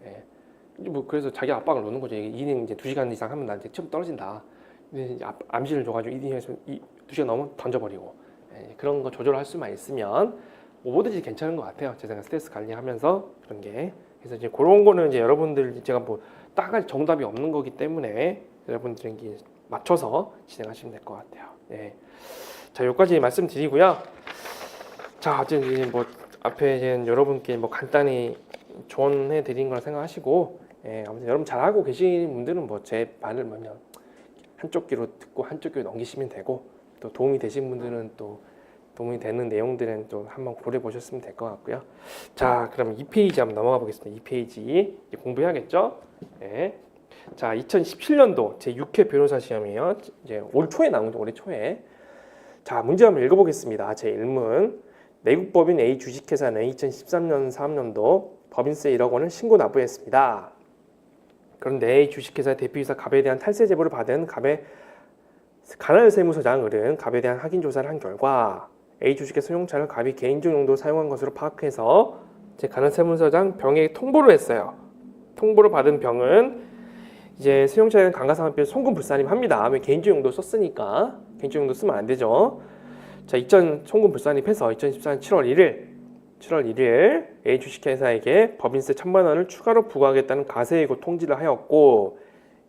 예. 뭐 그래서 자기 압박을 놓는 거죠. 이닝 이제 2시간 이상 하면 나 이제 시험 떨어진다. 이제 암시를 줘가지고 이닝에서 2시간 넘으면 던져버리고. 예. 그런 거 조절할 수만 있으면 뭐든지 괜찮은 것 같아요. 제 생각 스트레스 관리하면서 그런 게. 그래서 이제 그런 거는 이제 여러분들 제가 뭐 딱 정답이 없는 거기 때문에 여러분들에게 맞춰서 진행하시면 될 것 같아요. 예. 자, 여기까지 말씀드리고요. 자, 이제 뭐 앞에 이제 여러분께 뭐 간단히 조언해 드린 걸 생각하시고, 예, 아무튼 여러분 잘하고 계신 분들은 뭐 제 말을 뭐냐 한쪽 귀로 듣고 한쪽 귀로 넘기시면 되고, 또 도움이 되신 분들은 또 도움이 되는 내용들은 또 한번 고려 보셨으면 될 것 같고요. 자, 그럼 2페이지 한번 넘어가 보겠습니다. 2페이지 이제 공부해야겠죠? 예. 자, 2017년도 제 6회 변호사 시험이에요. 이제 올 초에 나온 거죠, 올해 초에. 자, 문제 한번 읽어보겠습니다. 제 1문. 내국법인 A 주식회사는 2013년 사업년도 법인세 1억 원을 신고 납부했습니다. 그런데 A 주식회사 대표이사 갑에 대한 탈세 제보를 받은 갑의 간할 세무서장 을은 갑에 대한 확인 조사를 한 결과 A 주식의 소형차를 갑이 개인적 용도로 사용한 것으로 파악해서 제 간할 세무서장 병에게 통보를 했어요. 통보를 받은 병은 이제 수용차에는 감가상각비를 송금불산입합니다. 왜 개인적 용도 썼으니까 개인적 용도 쓰면 안 되죠. 자, 송금불산입해서 2014년 7월 1일 A 주식회사에게 법인세 1,000만 원을 추가로 부과하겠다는 가세예고 통지를 하였고,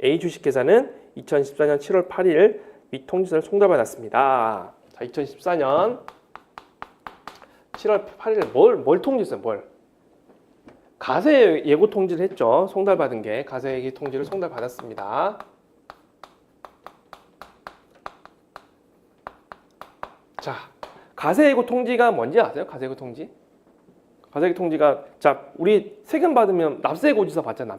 A 주식회사는 2014년 7월 8일 위 통지서를 송달받았습니다. 자, 2014년 7월 8일에 뭘 통지했어요? 가세 예고 통지를 했죠. 송달받은 게 가세 예고 통지를 송달받았습니다. 자, 가세 예고 통지가 뭔지 아세요? 가세 예고 통지? 가세 예고 통지가, 자, 우리 세금 받으면 납세고지서 받잖아요.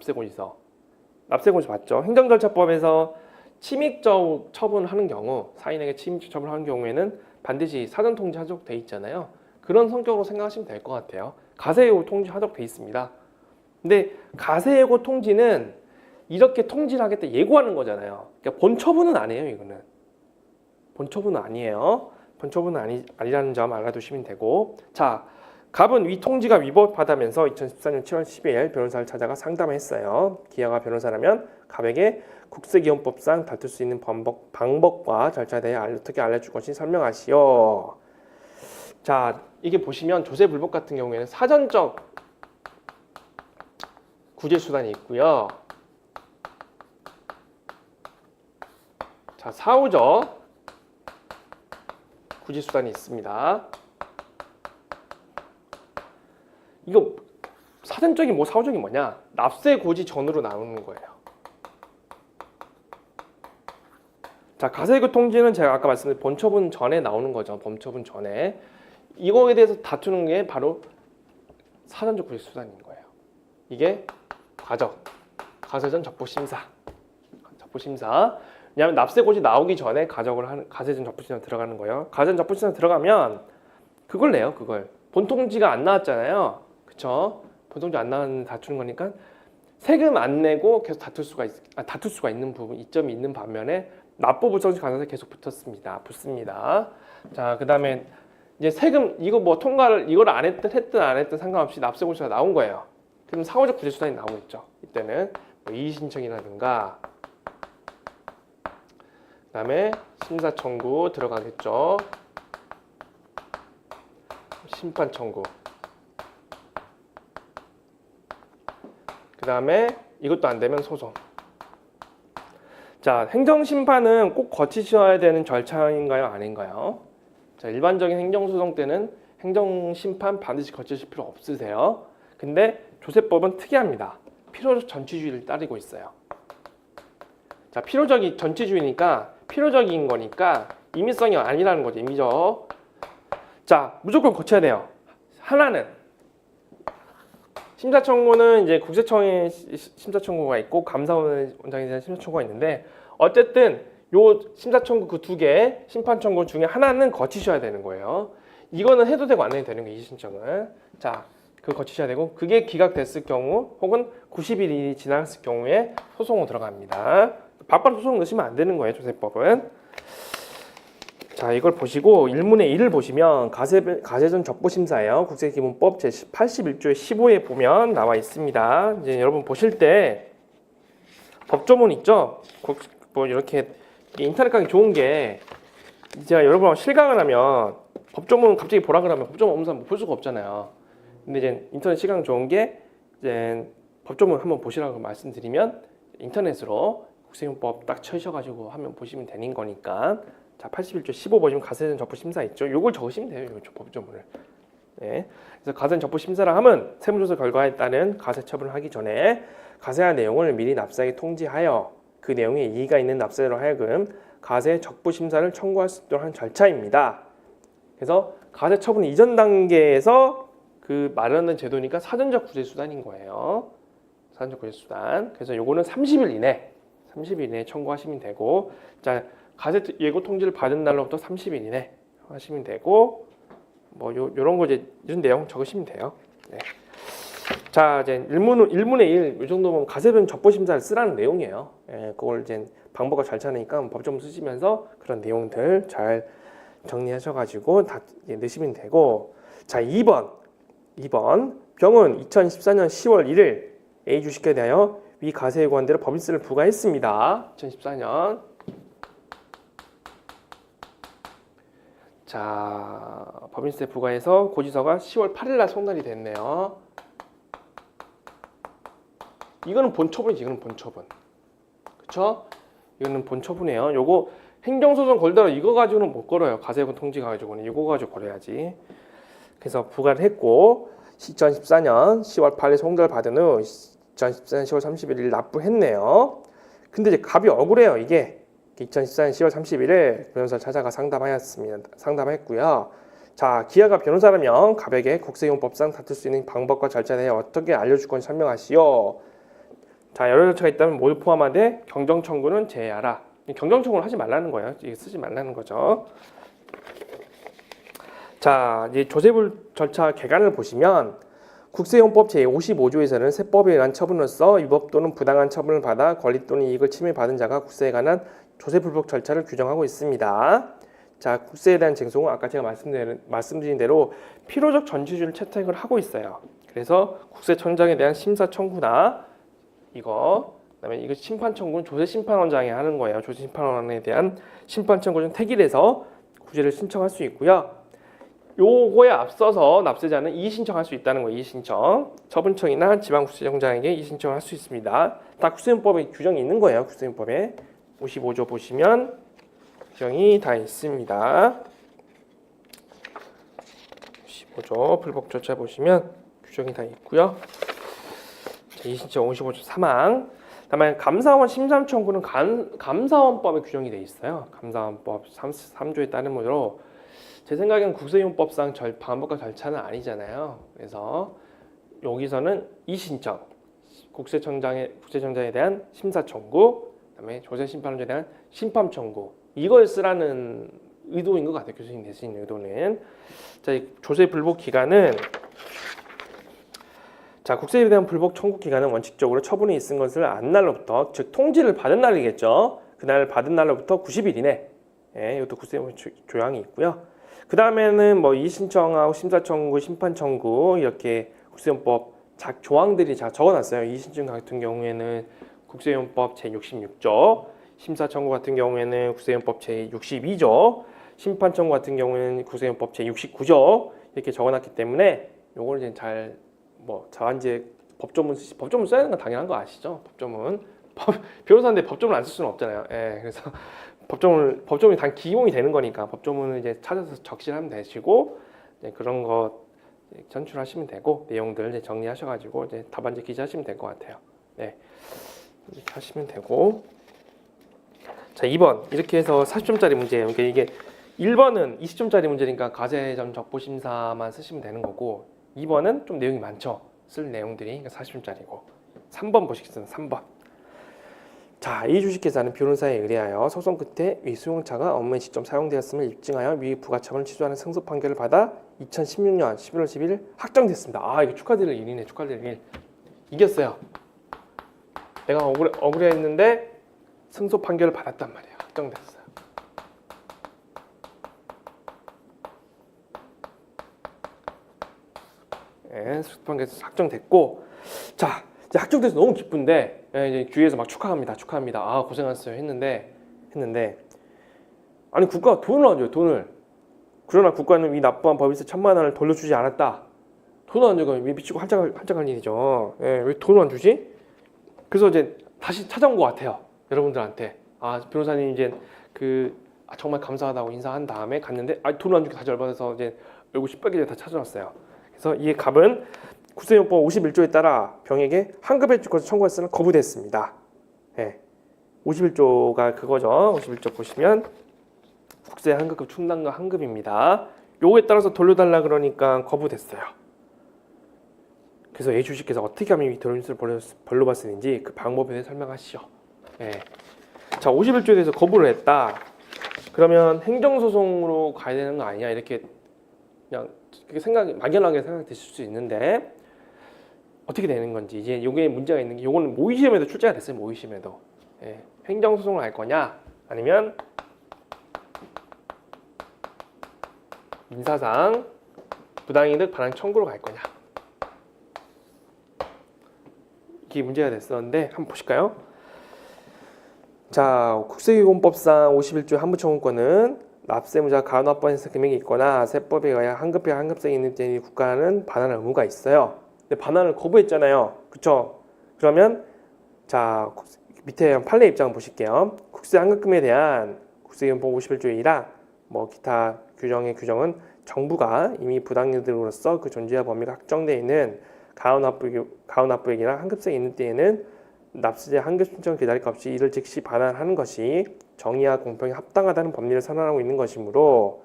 납세고지서 받죠. 행정절차법에서 침입적 처분하는 경우, 사인에게 침입적 처분하는 경우에는 반드시 사전 통지하도록 돼 있잖아요. 그런 성격으로 생각하시면 될 것 같아요. 가세예고 통지하도록 돼 있습니다. 근데 가세예고 통지는 이렇게 통지를 하겠다 예고하는 거잖아요. 그러니까 본처분은 아니에요. 이거는 본처분은 아니에요. 본처분은 아니라는 점 알아두시면 되고, 자, 갑은 위 통지가 위법하다면서 2014년 7월 10일 변호사를 찾아가 상담을 했어요. 기아가 변호사라면 갑에게 국세기원법상 다툴 수 있는 방법과 절차에 대해 어떻게 알려줄 것인지 설명하시오. 자, 이게 보시면 조세불법 같은 경우에는 사전적 구제수단이 있고요. 자, 사후적 구제수단이 있습니다. 이거 사전적인 뭐 사후적인 뭐냐? 납세 고지 전으로 나오는 거예요. 자, 가세금 통지는 제가 아까 말씀드린 본처분 전에 나오는 거죠. 본처분 전에. 이거에 대해서 다투는 게 바로 사전적 구제수단인 거예요. 이게 가세전 적부심사. 왜냐하면 납세고지 나오기 전에 가세전 적부심사 들어가는 거예요. 가세전 적부심사 들어가면 그걸 내요. 그걸 본통지가 안 나왔잖아요. 그쵸? 본통지 안 나왔는데 다투는 거니까 세금 안 내고 계속 다툴 수가 있는 부분, 이점이 있는 반면에 납부 불성시 가산세 계속 붙습니다. 자, 그다음에 이제 세금 이거 뭐 통과를 이걸 안 했든 안 했든 상관없이 납세고지가 나온 거예요. 그럼 사후적 구제수단이 나오겠죠. 이때는 뭐 이의신청이라든가 그다음에 심사청구 들어가겠죠. 심판청구. 그다음에 이것도 안 되면 소송. 자, 행정심판은 꼭 거치셔야 되는 절차인가요? 아닌가요? 자, 일반적인 행정소송 때는 행정심판 반드시 거치실 필요 없으세요. 근데 조세법은 특이합니다. 필요적 전치주의를 따르고 있어요. 자, 전치주의니까 필요적인 거니까 임의성이 아니라는 거죠. 임의적. 자, 무조건 거쳐야 돼요. 하나는 심사청구는 이제 국세청에 심사청구가 있고 감사원장에 대한 심사청구가 있는데 어쨌든 요 심사청구 그 두 개 심판청구 중에 하나는 거치셔야 되는 거예요. 이거는 해도 되고 안 해도 되는 거예요. 이 신청은. 자, 그거 거치셔야 되고 그게 기각됐을 경우 혹은 90일이 지났을 경우에 소송으로 들어갑니다. 바로 소송 넣으시면 안 되는 거예요. 조세법은. 자, 이걸 보시고 1문의 1을 보시면 가세전 적부심사예요. 국세기본법 제81조의 15에 보면 나와 있습니다. 이제 여러분 보실 때 법조문 있죠? 뭐 이렇게 인터넷 강의 좋은 게 제가 여러분하고 실강을 하면 법조문 갑자기 보라 그러면 법조문 없는 사람 볼 수가 없잖아요. 근데 이제 인터넷 실강 좋은 게 이제 법조문 한번 보시라고 말씀드리면 인터넷으로 국세기본법 딱 쳐셔가지고 하면 보시면 되는 거니까. 자, 81조 15 보시면 가세전 적부심사 있죠. 요걸 적으시면 돼요. 요 법조문을. 네. 그래서 가세전 적부심사라 하면 세무조사 결과에 따른 가세 처분을 하기 전에 가세한 내용을 미리 납세하게 통지하여 그 내용에 이의가 있는 납세자로 하여금 가세 적부심사를 청구할 수 있도록 한 절차입니다. 그래서 가세 처분 이전 단계에서 그 마련된 제도니까 사전적 구제수단인 거예요. 사전적 구제수단. 그래서 요거는 30일 이내에 청구하시면 되고, 자, 가세 예고 통지를 받은 날로부터 30일 이내 하시면 되고, 뭐 요런 거 이제 이런 내용 적으시면 돼요. 네. 자, 이제 1문의 1, 이 정도면 가세변 적부심사를 쓰라는 내용이에요. 예, 그걸 이제 방법과 절차니까 법조문 쓰시면서 그런 내용들 잘 정리하셔가지고 다 넣으시면 되고, 자, 2번 병은 2014년 10월 1일 A 주식에 대하여 위 가세 요구안대로 법인세를 부과했습니다. 2014년. 자, 법인세 부과해서 고지서가 10월 8일 날 송달이 됐네요. 이거는 본처분이지. 이거는 본처분. 그쵸? 이거는 본처분이에요. 요거 행정소송 걸더라도 이거 가지고는 못 걸어요. 가세요금 통지 가지고는 이거 가지고 걸어야지. 그래서 부과를 했고 2014년 10월 8일 송달 받은 후 2014년 10월 31일 납부했네요. 근데 이제 갑이 억울해요. 이게 2014년 10월 31일 변호사를 찾아가 상담했고요. 자, 기아가 변호사라면 갑에게 국세용법상 다툴 수 있는 방법과 절차에 대해 어떻게 알려줄 건지 설명하시오. 자, 여러 절차가 있다면 모두 포함하되 경정청구는 제외하라. 경정청구를 하지 말라는 거예요. 이게 쓰지 말라는 거죠. 자, 이제 조세불 절차 개관을 보시면 국세용법 제55조에서는 세법에 의한 처분으로서 위법 또는 부당한 처분을 받아 권리 또는 이익을 침해받은 자가 국세에 관한 조세불복 절차를 규정하고 있습니다. 자, 국세에 대한 쟁송은 아까 제가 말씀드린 대로 필요적 전치주의를 채택을 하고 있어요. 그래서 국세청장에 대한 심사 청구나 그다음에 이거 심판 청구는 조세심판원장이 하는 거예요. 조세심판원에 대한 심판 청구는 택일해서 구제를 신청할 수 있고요. 요거에 앞서서 납세자는 이의 신청할 수 있다는 거예요. 이의 신청. 처분청이나 지방국세청장에게 이의 신청을 할 수 있습니다. 다 국세용법에 규정이 있는 거예요. 국세용법에 55조 보시면 규정이 다 있습니다. 15조 불법조차 보시면 규정이 다 있고요. 20조 55조 사망. 다만 감사원 심사함 청구는 감사원법에 규정이 돼 있어요. 감사원법 3조에 따른 뭐로 제 생각엔 국세이용법상 방법과 절차는 아니잖아요. 그래서 여기서는 이 신청, 국세청장에 대한 심사 청구, 그다음에 조세심판원에 대한 심판 청구 이걸 쓰라는 의도인 것 같아요. 교수님 내신 의도는. 자, 조세 불복 기간은 자, 국세에 대한 불복 청구 기간은 원칙적으로 처분이 있은 것을 안 날로부터, 즉 통지를 받은 날이겠죠. 그날 받은 날로부터 90일 이내. 예, 이것도 국세법 조항이 있고요. 그 다음에는 뭐 이의신청하고 심사청구, 심판청구 이렇게 국세용법 조항들이 다 적어놨어요. 이의신청 같은 경우에는 국세용법 제66조, 심사청구 같은 경우에는 국세용법 제62조, 심판청구 같은 경우에는 국세용법 제69조 이렇게 적어놨기 때문에 요걸 이제 잘 이제 법조문 써야 하는 건 당연한 거 아시죠? 변호사인데 법조문 안 쓸 수는 없잖아요. 예, 그래서 법조문이 단 기본이 되는 거니까 법조문을 이제 찾아서 적시하면 되시고 그런 거 전출하시면 되고 내용들 이제 정리하셔가지고 이제 답안지 기재하시면 될 것 같아요. 네, 이렇게 하시면 되고. 자, 2번 이렇게 해서 40점짜리 문제예요. 그러니까 이게 1번은 20점짜리 문제니까 가세점 적부심사만 쓰시면 되는 거고 2번은 좀 내용이 많죠. 쓸 내용들이. 그러니까 40점짜리고 3번 보시겠습니다. 3번. 자, 이 주식회사는 변호사에 의뢰하여 소송 끝에 위 수용차가 업무에 직접 사용되었음을 입증하여 위 부가처분을 취소하는 승소 판결을 받아 2016년 11월 10일 확정됐습니다. 아, 이거 축하드릴 일이네. 축하드릴 일. 이겼어요. 내가 억울했는데 승소 판결을 받았단 말이에요. 확정됐어요. 네, 승소 판결 확정됐고, 자, 이제 확정돼서 너무 기쁜데 이제 주위에서 막 축하합니다. 아, 고생하셨어요 했는데 아니 국가가 돈을 안 줘요. 돈을. 그러나 국가는 이 납부한 법인세 1,000만 원을 돌려주지 않았다. 돈을 안 줘가 미치고 활짝할 일이죠. 예, 왜 돈을 안 주지? 그래서 이제 다시 찾아온 것 같아요. 여러분들한테. 아, 변호사님 이제 정말 감사하다고 인사한 다음에 갔는데 돈을 안 주고 다시 열받아서 이제 얼굴 시뻘게 다 찾아왔어요. 그래서 이 갑은 국세용법 51조에 따라 병에게 환급해 줄 것을 청구했으나 거부됐습니다. 예. 51조가 그거죠. 51조 보시면 국세 환급급 충당과 환급입니다. 요거에 따라서 돌려달라 그러니까 거부됐어요. 그래서 A 주식회사 어떻게 하면 이 돌림수를 벌로받았는지 그 방법에 대해 설명하시죠. 예. 자, 51조에 대해서 거부를 했다. 그러면 행정소송으로 가야 되는 거 아니냐 이렇게 그냥 막연하게 생각되실 수 있는데 어떻게 되는 건지 이제 요게 문제가 있는 게 요거는 모의시험에도 출제가 됐어요. 모의시험에도. 예. 행정소송을 할 거냐 아니면 민사상 부당이득 반환 청구로 갈 거냐 이게 문제가 됐었는데 한번 보실까요? 자, 국세기본법상 51조 한부청구권은 납세무자 가압법에서 금액이 있거나 세법에 의하여 환급비 환급세가 있는 때에 국가는 반환할 의무가 있어요. 근데 반환을 거부했잖아요. 그쵸? 그러면 자, 밑에 판례 입장 보실게요. 국세 환급금에 대한 국세기본법 51조 1항 기타 규정은 정부가 이미 부당이득으로서 그 존재와 범위가 확정되어 있는 가압납부액이나 환급세가 있는 때에는 납세자 환급 신청 기다릴 것 없이 이를 즉시 반환하는 것이 정의와 공평이 합당하다는 법리를 선언하고 있는 것이므로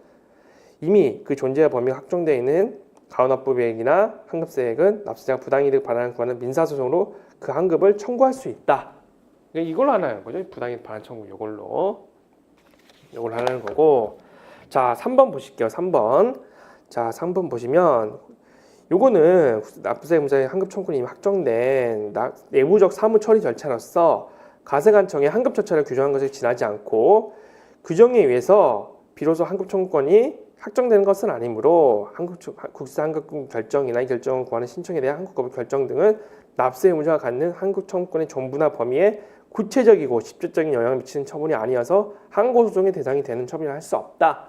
이미 그 존재와 범위가 확정되어 있는 가압납부액이나 환급세액은 납세자가 부당이득 반환을 구하는 민사소송으로 그 환급을 청구할 수 있다. 이걸로 하나는 거죠. 부당이득 반환 청구 이걸로 하는 거고. 자, 3번 보실게요. 3번. 자, 3번 보시면 요거는 납부세무자의 환급 청구는 이미 확정된 내부적 사무 처리 절차로서 가세관청의 환급 절차를 규정한 것에 지나지 않고 규정에 의해서 비로소 환급 청구권이 확정되는 것은 아니므로 국세 환급금 결정이나 이 결정을 구하는 신청에 대한 환급거부 결정 등은 납세의무자가 갖는 환급 청구권의 전부나 범위에 구체적이고 직접적인 영향을 미치는 처분이 아니어서 항고소송의 대상이 되는 처분을 할 수 없다.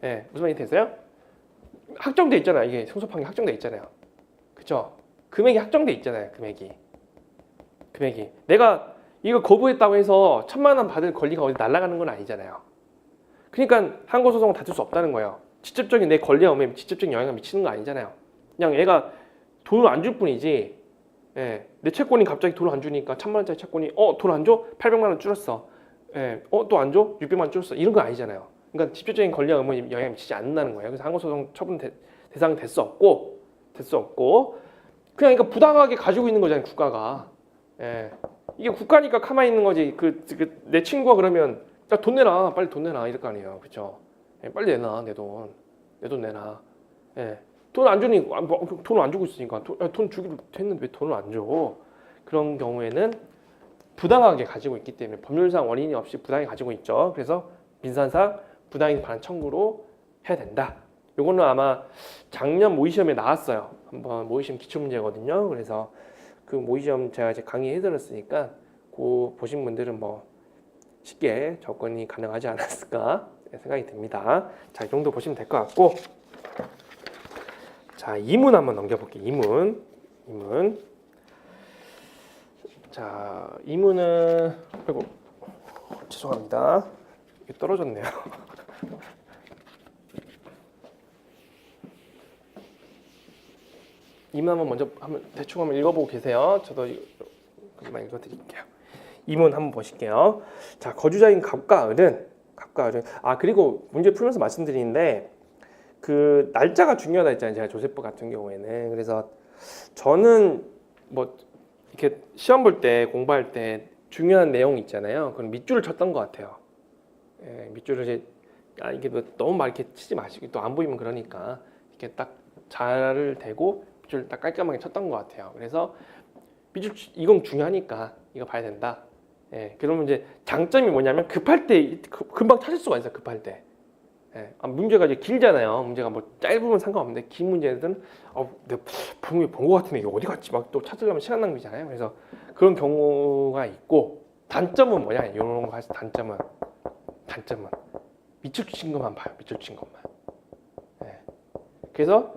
예, 무슨 말이 되세요? 확정돼 있잖아요. 이게 승소판결 확정돼 있잖아요. 그쵸? 금액이 확정돼 있잖아요. 금액이 내가 이거 거부했다고 해서 1,000만 원 받을 권리가 어디 날아가는 건 아니잖아요. 그러니까 항고소송은 다툴 수 없다는 거예요. 직접적인 내 권리엄에 직접적인 영향을 미치는 거 아니잖아요. 그냥 얘가 돈을 안 줄 뿐이지, 예, 내 채권이 갑자기 돈을 안 주니까 1,000만 원짜리 채권이 돈 안 줘? 800만 원 줄었어. 예, 또 안 줘? 600만 원 줄었어. 이런 거 아니잖아요. 그러니까 직접적인 권리와 의무에 영향을 미치지 않는다는 거예요. 그래서 항고소송 처분 대상은 될 수 없고, 그냥 그러니까 부당하게 가지고 있는 거잖아요, 국가가. 예, 이게 국가니까 가만히 있는 거지. 내 친구가 그러면 야, 돈 내놔, 빨리 돈 내놔 이럴 거 아니에요, 그렇죠? 예, 빨리 내놔, 내 돈 내놔. 예, 돈 안 주니 돈을 안 주고 있으니까 돈 주기로 했는데 왜 돈을 안 줘? 그런 경우에는 부당하게 가지고 있기 때문에 법률상 원인이 없이 부당하게 가지고 있죠. 그래서 민사상 부당이익 반환 청구로 해야 된다. 요거는 아마 작년 모의시험에 나왔어요. 한번 모의시험 기출문제거든요. 그래서 그 모의시험 제가 이제 강의해드렸으니까 그 보신 분들은 뭐 쉽게 접근이 가능하지 않았을까 생각이 듭니다. 자, 이 정도 보시면 될 것 같고, 자, 이문 한번 넘겨볼게요. 이문. 자, 이문은 아이고 죄송합니다. 이게 떨어졌네요. 이문 한번 먼저 대충 한번 읽어보고 계세요. 저도 한번 읽어드릴게요. 이문 한번 보실게요. 자, 거주자인 갑과 을은 그리고 문제 풀면서 말씀드리는데 그 날짜가 중요하다 했잖아요. 제가 조세법 같은 경우에는. 그래서 저는 뭐 이렇게 시험 볼 때 공부할 때 중요한 내용이 있잖아요. 그럼 밑줄을 쳤던 것 같아요. 예, 밑줄을 이제 이게 뭐 너무 막 이렇게 치지 마시고 또 안 보이면 그러니까 이렇게 딱 잘 대고 밑줄 딱 깔끔하게 쳤던 것 같아요. 그래서 밑줄 이건 중요하니까 이거 봐야 된다. 예, 그러면 이제 장점이 뭐냐면 급할 때 금방 찾을 수가 있어요. 급할 때. 예, 문제가 이제 길잖아요. 문제가 뭐 짧으면 상관없는데 긴 문제들은 내가 분명히 본 것 같은데 이게 어디 갔지? 막 또 찾으려면 시간 낭비잖아요. 그래서 그런 경우가 있고, 단점은 뭐냐? 이런 거 해서 단점은 밑줄 친 것만 봐요. 밑줄 친 것만. 예. 그래서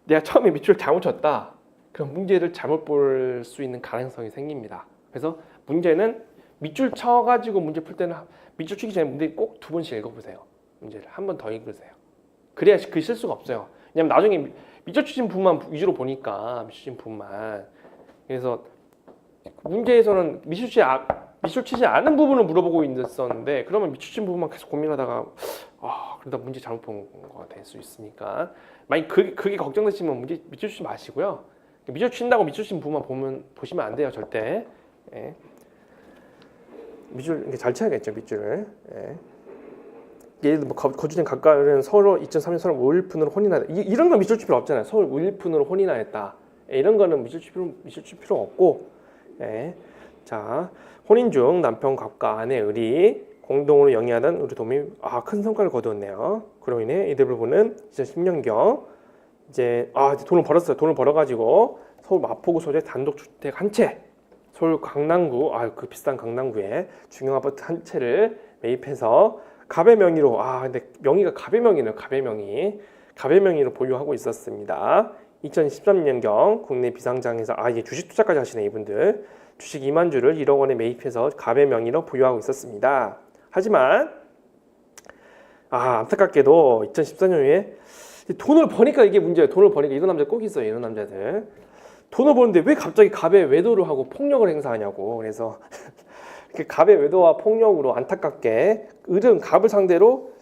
내가 처음에 밑줄을 잘못 쳤다. 그럼 문제를 잘못 볼 수 있는 가능성이 생깁니다. 그래서 문제는 밑줄 쳐가지고 문제 풀 때는 밑줄 치기 전에 문제 꼭 2번씩 읽어보세요. 문제를 한 번 더 읽으세요. 그래야 그 실수가 없어요. 왜냐면 나중에 밑줄 치신 부분만 위주로 보니까 밑줄 치신 부분만. 그래서 문제에서는 밑줄 치지 않은 부분을 물어보고 있었는데 그러면 밑줄 친 부분만 계속 고민하다가 그러다 문제 잘못 본 거가 될 수 있으니까 만약 그게 걱정되시면 밑줄 치지 마시고요. 밑줄 친다고 밑줄 친 부분만 보시면 안 돼요, 절대. 예. 밑줄 이렇게 잘 쳐야겠죠, 밑줄을. 예. 예를 들어 거주된 각과 을은 서로 2003년 서로 우일푼으로 혼인하였다. 이런 건 밑줄 칠 필요 없잖아요. 서로 우일푼으로 혼인하였다. 이런 거는 밑줄 칠 필요 없고. 예. 자, 혼인 중 남편 갑과 아내 을이 공동으로 영위하던 우리 도움이 큰 성과를 거두었네요. 그로 인해 이 부분은 2010년경 이제 돈을 벌었어요. 돈을 벌어가지고 서울 마포구 소재 단독주택 한 채, 서울 강남구 그 비싼 강남구에 중형 아파트 한 채를 매입해서 갑의 명의로 근데 명의가 갑의 명의네요. 갑의 명의로 보유하고 있었습니다. 2013년경 국내 비상장에서 이게 주식 투자까지 하시네 이분들. 주식 2만 주를 1억 원에 매입해서 갑의 명의로 보유하고 있었습니다. 하지만 안타깝게도 2014년에 돈을 버니까 이게 문제예요. 돈을 버니까 이런 남자 꼭 있어요. 이런 남자들 돈을 버는데 왜 갑자기 갑의 외도를 하고 폭력을 행사하냐고. 그래서 갑의 외도와 폭력으로 안타깝게 을은 갑을 상대로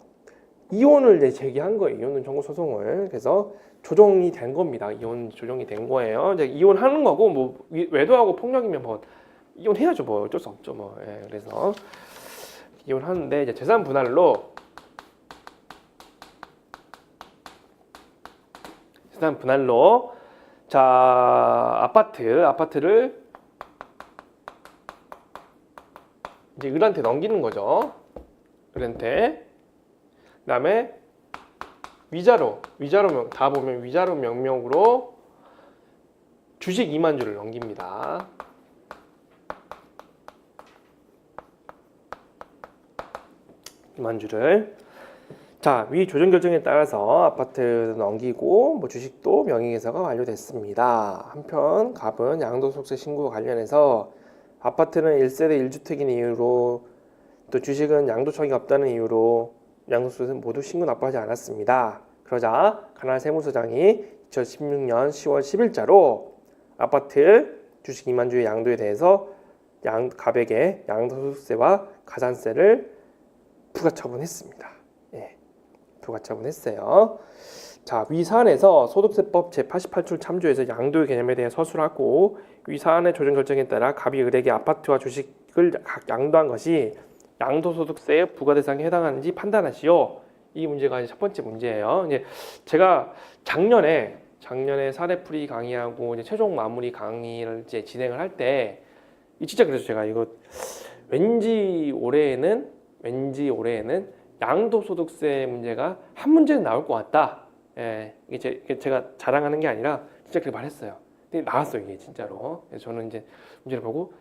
이혼을 제기한 거예요. 이혼 청구 소송을. 그래서 조정이 된 겁니다. 이혼 조정이 된 거예요. 이제 이혼하는 거고 뭐 외도하고 폭력이면 뭐 이혼해야죠. 뭐 어쩔 수 없죠. 뭐. 예, 그래서 이혼하는데 이제 재산 분할로 자, 아파트를 이제 을한테 넘기는 거죠. 을한테. 그다음에 위자료 다 보면 위자료 명목으로 주식 2만 주를 넘깁니다. 자, 위 조정 결정에 따라서 아파트 넘기고 뭐 주식도 명의개설가 완료됐습니다. 한편 갑은 양도소득세 신고와 관련해서 아파트는 1세대 1주택인 이유로 또 주식은 양도처익이 없다는 이유로 양도소득세는 모두 신고 납부하지 않았습니다. 그러자 가나안 세무서장이 2016년 10월 10일자로 아파트 주식 2만 주의 양도에 대해서 갑에게 양도소득세와 가산세를 부가처분했습니다. 예, 부가처분했어요. 자, 위 사안에서 소득세법 제88조 참조해서 양도의 개념에 대해 서술하고 위 사안의 조정 결정에 따라 갑이 을에게 아파트와 주식을 각 양도한 것이 양도소득세의 부과 대상에 해당하는지 판단하시오. 이 문제가 첫 번째 문제예요. 이제 제가 작년에 사례풀이 강의하고 이제 최종 마무리 강의를 이제 진행을 할 때 진짜 그래서 제가 이거 왠지 올해에는 양도소득세 문제가 한 문제는 나올 것 같다. 예, 이게 제가 자랑하는 게 아니라 진짜 그렇게 말했어요. 근데 나왔어요, 이게 진짜로. 그래서 저는 이제 문제를 보고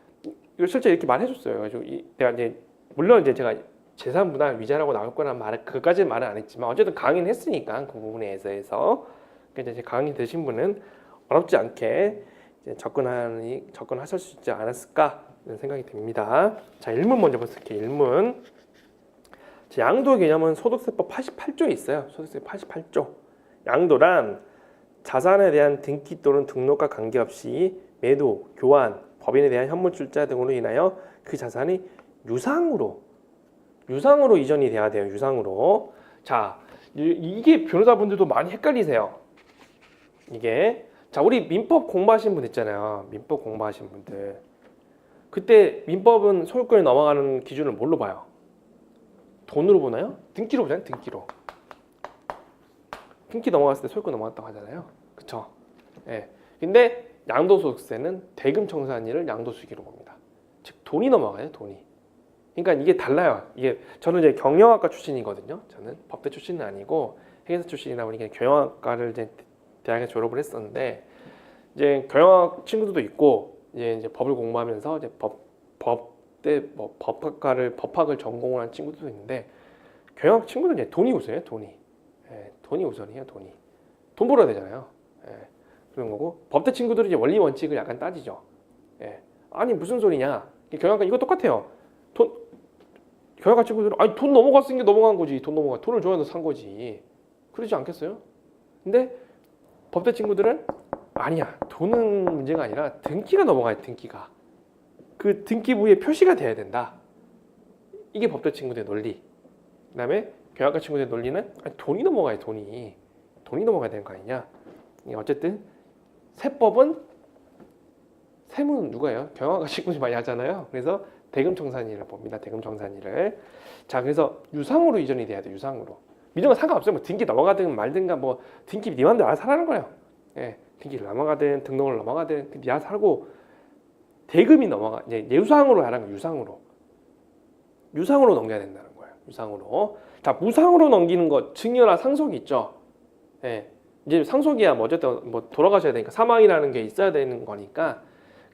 이걸 실제 이렇게 말해줬어요. 그래서 내가 이제 물론 이제 제가 재산분할 위자료가 나올 거란 말을 그까지는 말은 안 했지만 어쨌든 강의는 했으니까 그 부분에 대해서 이제 강의 되신 분은 어렵지 않게 이제 접근하실 수 있지 않았을까 이런 생각이 듭니다. 자, 1문 먼저 볼게요. 1문. 양도 개념은 소득세법 88조에 있어요. 소득세 88조. 양도란 자산에 대한 등기 또는 등록과 관계없이 매도, 교환, 법인에 대한 현물 출자 등으로 인하여 그 자산이 유상으로 이전이 돼야 돼요. 유상으로. 자, 이게 변호사분들도 많이 헷갈리세요. 이게 자, 우리 민법 공부하신 분 있잖아요. 민법 공부하신 분들. 그때 민법은 소유권이 넘어가는 기준을 뭘로 봐요? 돈으로 보나요? 등기로 보잖아요. 등기 넘어갔을 때 소유권 넘어갔다고 하잖아요. 그쵸? 예. 근데 양도소득세는 대금청산일을 양도수기로 봅니다. 즉 돈이 넘어가요. 돈이. 그러니까 이게 달라요. 이게 저는 이제 경영학과 출신이거든요. 저는 법대 출신은 아니고 회계사 출신이다 보니까 경영학과를 이제 대학에 졸업을 했었는데 이제 경영학 친구들도 있고 이제 법을 공부하면서 이제 법학을 전공을 한 친구들도 있는데 경영학 친구들은 이제 돈이 우선이에요. 돈이 우선이에요. 돈 벌어야 되잖아요. 예, 그런 거고 법대 친구들은 이제 원리 원칙을 약간 따지죠. 예, 아니 무슨 소리냐? 경영학과 이거 똑같아요. 경영학 친구들은 아니 돈 넘어갔으니까 넘어간 거지. 돈을 줘야 산 거지. 그러지 않겠어요? 근데 법대 친구들은 아니야. 돈은 문제가 아니라 등기가 넘어가요. 등기가. 그 등기부에 표시가 돼야 된다. 이게 법대 친구들의 논리. 그다음에 경영학과 친구들의 논리는 아니, 돈이 넘어가야 돈이 넘어가야 되는 거 아니냐. 어쨌든 세무는 누가요? 경영학과 친구들이 많이 하잖아요. 그래서 대금청산일을 봅니다. 대금청산일을. 자, 그래서 유상으로 이전이 돼야 돼. 유상으로. 이런 건 상관없어요. 뭐 등기 넘어가든 말든가 뭐 등기 네 맘대로 알아서 하라는 거예요. 예, 등기를 넘어가든 등록을 넘어가든 네 알아서 하고 대금이 넘어가 이제 유상으로 하라는 거예요. 유상으로 넘겨야 된다는 거예요. 유상으로. 자, 무상으로 넘기는 거 증여나 상속이 있죠. 예, 이제 상속이야 뭐 어쨌든 뭐 돌아가셔야 되니까 사망이라는 게 있어야 되는 거니까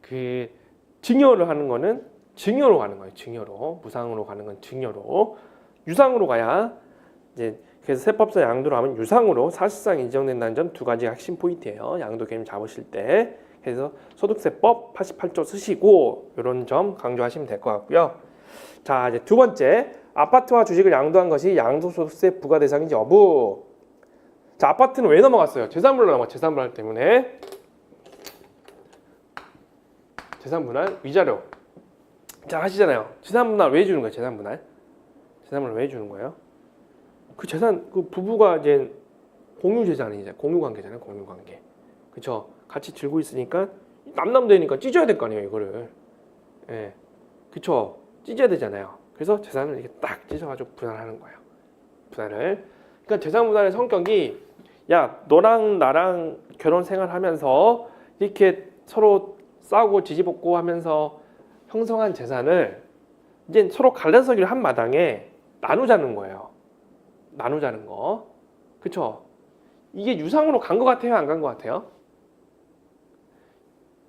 그 증여를 하는 거는 증여로 가는 거예요. 증여로. 무상으로 가는 건 증여로. 유상으로 가야 이제 그래서 세법상 양도를 하면 유상으로 사실상 인정된다는 점 두 가지 핵심 포인트예요. 양도 개념 잡으실 때. 그래서 소득세법 88조 쓰시고 이런 점 강조하시면 될 것 같고요. 자, 이제 두 번째, 아파트와 주식을 양도한 것이 양도소득세 부과 대상인지 여부. 자, 아파트는 왜 넘어갔어요? 재산분할 때문에. 재산분할 위자료. 자, 하시잖아요. 재산분할 왜 주는 거예요? 재산분할 왜 주는 거예요? 그 재산, 그 부부가 이제 공유재산이잖아요. 공유관계잖아요. 공유관계. 그쵸? 같이 들고 있으니까 남남되니까 찢어야 될 거 아니에요. 이거를. 예. 그쵸? 찢어야 되잖아요. 그래서 재산을 이렇게 딱 찢어가지고 분할하는 거예요. 분할을. 그러니까 재산분할의 성격이 야, 너랑 나랑 결혼 생활하면서 이렇게 서로 싸우고 지지볶고 하면서 형성한 재산을 이제 서로 갈라서기를 한 마당에 나누자는 거예요. 나누자는 거. 그쵸? 이게 유상으로 간 것 같아요? 안 간 것 같아요?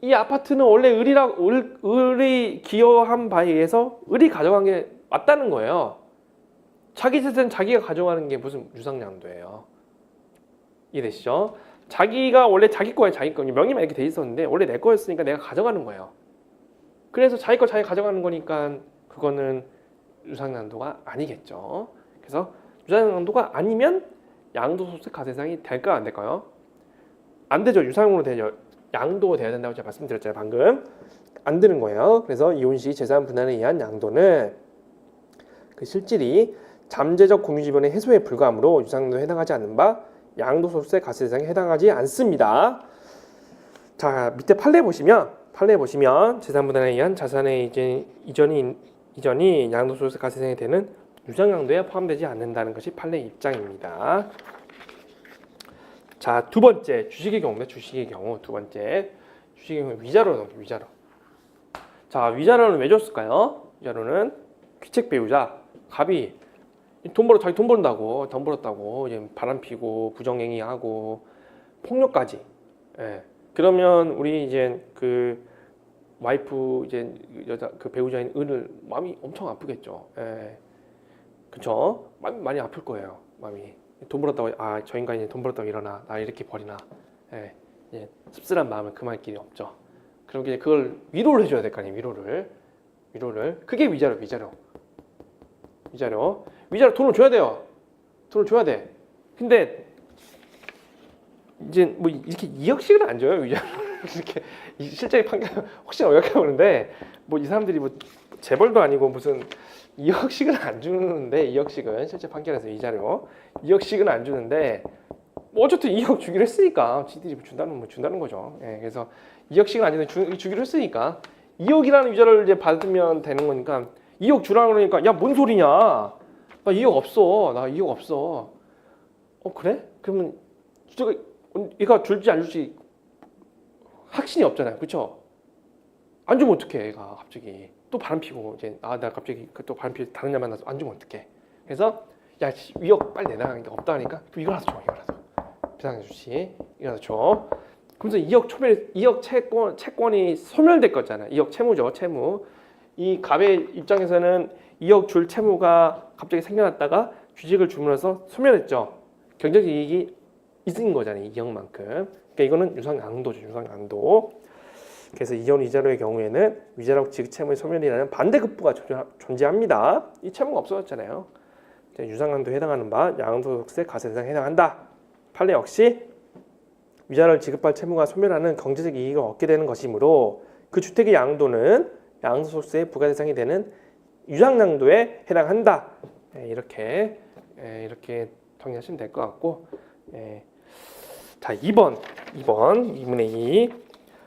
이 아파트는 원래 을이 기여한 바에 의해서 을이 가져간 게 맞다는 거예요. 자기 재산 자기가 가져가는 게 무슨 유상양도예요. 이해되시죠? 자기가 원래 자기 거예요. 자기 거. 명의만 이렇게 돼 있었는데 원래 내 거였으니까 내가 가져가는 거예요. 그래서 자기 거 자기 가져가는 거니까 그거는 유상양도가 아니겠죠. 그래서 유상양도가 아니면 양도소득세 과세대상이 될까요? 안 될까요? 안 되죠. 유상으로 되죠. 양도가 돼야 된다고 제가 말씀드렸잖아요. 방금. 안 되는 거예요. 그래서 이혼 시 재산 분할에 의한 양도는 그 실질이 잠재적 공유지변의 해소에 불과하므로 유상양도에 해당하지 않는 바 양도소득세 과세대상에 해당하지 않습니다. 자, 밑에 판례 보시면 재산 분할에 의한 자산의 이전이 양도소득세 과세대상이 되는 유상양도에 포함되지 않는다는 것이 판례 입장입니다. 자, 두 번째 주식의 경우입니다. 주식의 경우 두 번째 주식의 경우 위자료 넘기 위자료. 자, 위자료는 왜 줬을까요? 위자료는 귀책 배우자 갑이 자기 돈 벌었다고 이제 바람 피고 부정행위하고 폭력까지. 예. 그러면 우리 이제 그 와이프 이제 여자 그 배우자인 은을 마음이 엄청 아프겠죠. 예. 그쵸? 많이 아플 거예요. 마음이 돈 벌었다고 저 인간이 돈 벌었다고 일어나 나 이렇게 버리나. 예. 예. 씁쓸한 마음을 금할 길이 없죠. 그럼 이제 그걸 위로를 해줘야 될 거 아니에요. 위로를 그게 위자료 돈을 줘야 돼요. 돈을 줘야 돼. 근데 이제 뭐 이렇게 2억씩은 안 줘요. 위자료 이렇게 실제 판결 혹시 어렵게 보는데 뭐 이 사람들이 뭐 재벌도 아니고 무슨 2억씩은 안 주는데 2억씩은 실제 판결에서 위자료 2억씩은 안 주는데 뭐 어쨌든 2억 주기로 했으니까 지들이 준다는 거죠. 예, 그래서 2억씩은 안 주는데 주기로 했으니까 2억이라는 위자료를 이제 받으면 되는 거니까 2억 주라고 그러니까 야 뭔 소리냐? 나 2억 없어. 그래? 그러면 얘가 줄지 안 줄지 확신이 없잖아요. 그렇죠? 안 주면 어떡해. 얘가 갑자기 또 바람 피고 이제 나 갑자기 또 바람 피고 다른 애 만나서 안 주면 어떡해. 그래서 야 2억 빨리 내놔니까 없다 하니까 또 이거라도 줘. 비상해 주시. 이거라도 줘. 그러면서 2억 채권이 소멸될 거잖아요. 2억 채무죠. 채무. 이 갑의 입장에서는 2억 줄 채무가 갑자기 생겨났다가 주식을 주면서 소멸했죠. 경제적 이익이 있은 거잖아요. 2억만큼. 그러니까 이거는 유상양도죠. 유상양도. 그래서 이전 위자료의 경우에는 위자료 지급 채무의 소멸이라는 반대급부가 존재합니다. 이 채무가 없어졌잖아요. 유상양도에 해당하는 바 양도소득세 과세대상에 해당한다. 판례 역시 위자료를 지급할 채무가 소멸하는 경제적 이익을 얻게 되는 것이므로 그 주택의 양도는 양도소득세 부과 대상이 되는 유상양도에 해당한다. 이렇게 정리하시면 될 것 같고, 자 2번의 2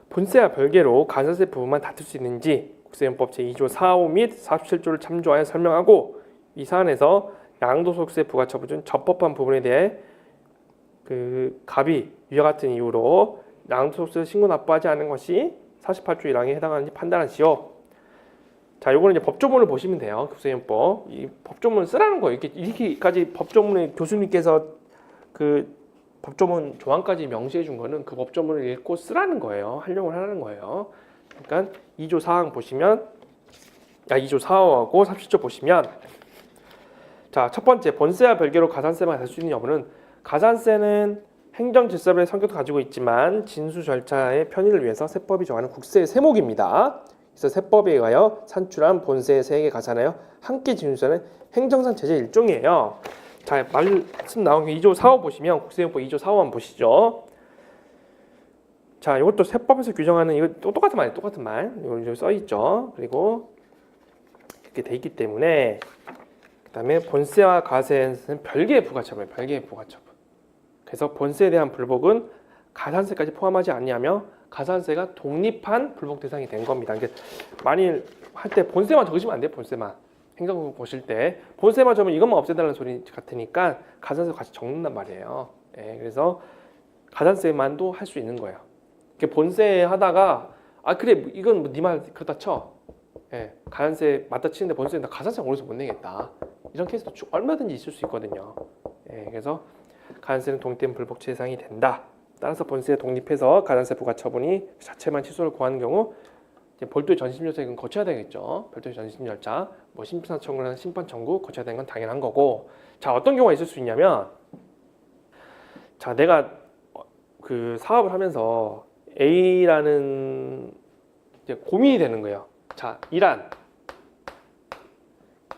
본세와 별개로 가산세 부분만 다툴 수 있는지 국세연법 제2조 4호 및 47조를 참조하여 설명하고 이 사안에서 양도소득세 부과처분 중 적법한 부분에 대해 그 갑이 위와 같은 이유로 양도소득세 신고 납부하지 않은 것이 48조 1항에 해당하는지 판단하시오. 자, 요거는 이제 법조문을 보시면 돼요. 국세연법. 이 법조문을 쓰라는 거예요. 이렇게까지 법조문에 교수님께서 그 법조문 조항까지 명시해 준 거는 그 법조문을 읽고 쓰라는 거예요. 활용을 하라는 거예요. 그러니까 2조 4항 보시면 2조 4호하고 37조 보시면 자, 첫 번째 본세와 별개로 가산세만 낼 수 있는 여부는 가산세는 행정질서의 성격도 가지고 있지만 진수 절차의 편의를 위해서 세법이 정하는 국세의 세목입니다. 그래서 세법에 의하여 산출한 본세의 세액에 가산하여 함께 진수하는 행정상 제재의 일종이에요. 자, 말씀 나온 게 2조 4호 보시면 국세연법 2조 4호 한번 보시죠. 자, 이것도 세법에서 규정하는 이거 똑같은 말. 이거 써 있죠. 그리고 이렇게 돼 있기 때문에 그다음에 본세와 가세는 별개의 부가처분이에요. 별개의 부가처분. 그래서 본세에 대한 불복은 가산세까지 포함하지 않냐며 가산세가 독립한 불복 대상이 된 겁니다. 그러니까 만일 할 때 본세만 적으시면 안 돼요. 본세만. 행정부 보실 때 본세만 적으면 이것만 없애달라는 소리 같으니까 가산세 같이 적는단 말이에요. 그래서 가산세만도 할 수 있는 거예요. 본세 하다가 그래 이건 뭐 네 말 그렇다 쳐. 가산세 맞다 치는데 본세 나 가산세 오르서 못 내겠다. 이런 케이스도 얼마든지 있을 수 있거든요. 그래서 가산세는 독립된 불복 대상이 된다. 따라서 본세에 독립해서 가산세 부과 처분이 자체만 취소를 구하는 경우 별도의 전심 절차는 거쳐야 되겠죠. 별도의 전심 절차, 뭐 심판 청구나 심판 청구 거쳐야 되는 건 당연한 거고. 자, 어떤 경우가 있을 수 있냐면, 자, 내가 그 사업을 하면서 A라는 이제 고민이 되는 거예요. 자, 1안,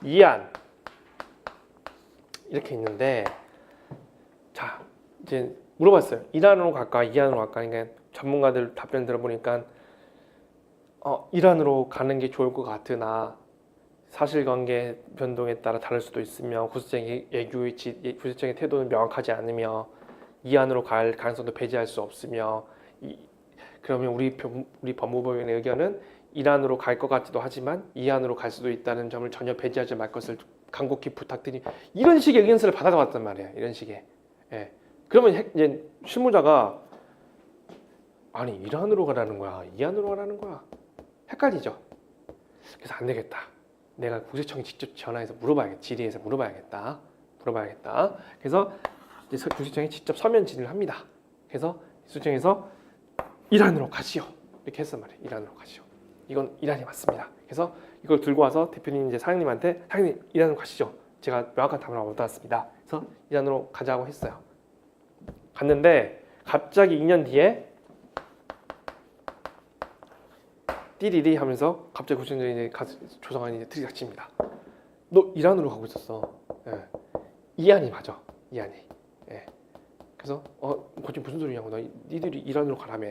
2안, 이렇게 있는데, 자 이제 물어봤어요. 1안으로 갈까 2안으로 갈까? 그러니까 전문가들 답변 들어보니까 1안으로 가는 게 좋을 것 같으나 사실관계 변동에 따라 다를 수도 있으며 구체적인 예규위치, 구체적인 태도는 명확하지 않으며 2안으로 갈 가능성도 배제할 수 없으며 그러면 우리 법무법인의 의견은 1안으로 갈 것 같기도 하지만 2안으로 갈 수도 있다는 점을 전혀 배제하지 말 것을 간곡히 부탁드리. 이런 식의 의견서를 받아왔단 말이에요. 이런 식의. 예. 그러면 이제 실무자가 아니 1안으로 가라는 거야, 2안으로 가라는 거야. 헷갈리죠. 그래서 안 되겠다. 내가 국세청에 직접 전화해서 물어봐야겠다. 질의해서 물어봐야겠다. 그래서 이제 국세청에 직접 서면 질의를 합니다. 그래서 국세청에서 1안으로 가시오. 이렇게 했단 말이에요. 1안으로 가시오. 이건 1안이 맞습니다. 그래서 이걸 들고 와서 대표님 이제 사장님한테 사장님 1안으로 가시죠. 제가 명확한 답을 얻어왔습니다. 그래서 1안으로 가자고 했어요. 갔는데 갑자기 2년 뒤에 띠리리 하면서 갑자기 국세청장이 이제 조성환이 이제 트릭 닥칩니다. 너 1안으로 가고 있었어. 예. 2안이 맞아. 2안이. 예. 그래서 거기 무슨 소리냐고. 너 니들이 1안으로 가라며.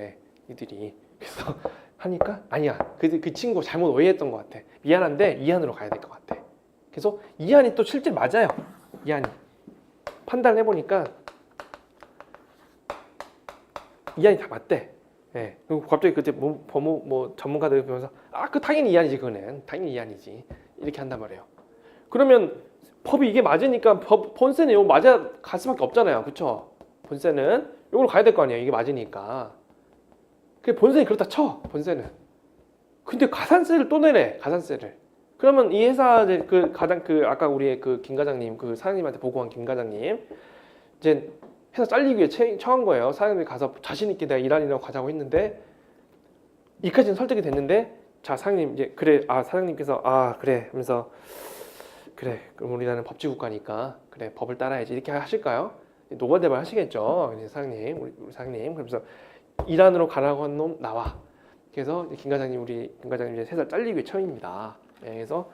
니들이. 그래서 하니까 아니야. 그 친구 잘못 오해했던 것 같아. 미안한데 2안으로 가야 될 것 같아. 그래서 2안이 또 실제 맞아요. 2안이. 판단해 보니까 2안이 다 맞대. 예. 그리고 갑자기 그때 법무 전문가들 보면서 그 당연히 2안이지 그거는. 당연히 2안이지. 이렇게 한단 말이에요. 그러면 법이 이게 맞으니까 본세는 이거 맞아 갈 수밖에 없잖아요. 그렇죠? 본세는 이걸 가야 될 거 아니에요. 이게 맞으니까. 그 본세는 그렇다 쳐. 본세는. 근데 가산세를 또 내래. 가산세를. 그러면 이 회사 아까 우리 김 과장님 그 사장님한테 보고한 김 과장님 이제 회사 잘리기 위해 처한 거예요. 사장님이 가서 자신 있게 내가 1안이라고 가자고 했는데 이까지는 설득이 됐는데 자 사장님 이제 그래 사장님께서 그래 하면서 그래 그럼 우리나라는 법치국가니까 그래 법을 따라야지 이렇게 하실까요? 노발대발 하시겠죠. 이제 사장님 우리 사장님 그러면서 1안으로 가라고 한 놈 나와. 그래서 우리 김 과장님 이제 회사 잘리기 위해 처입니다. 예, 그래서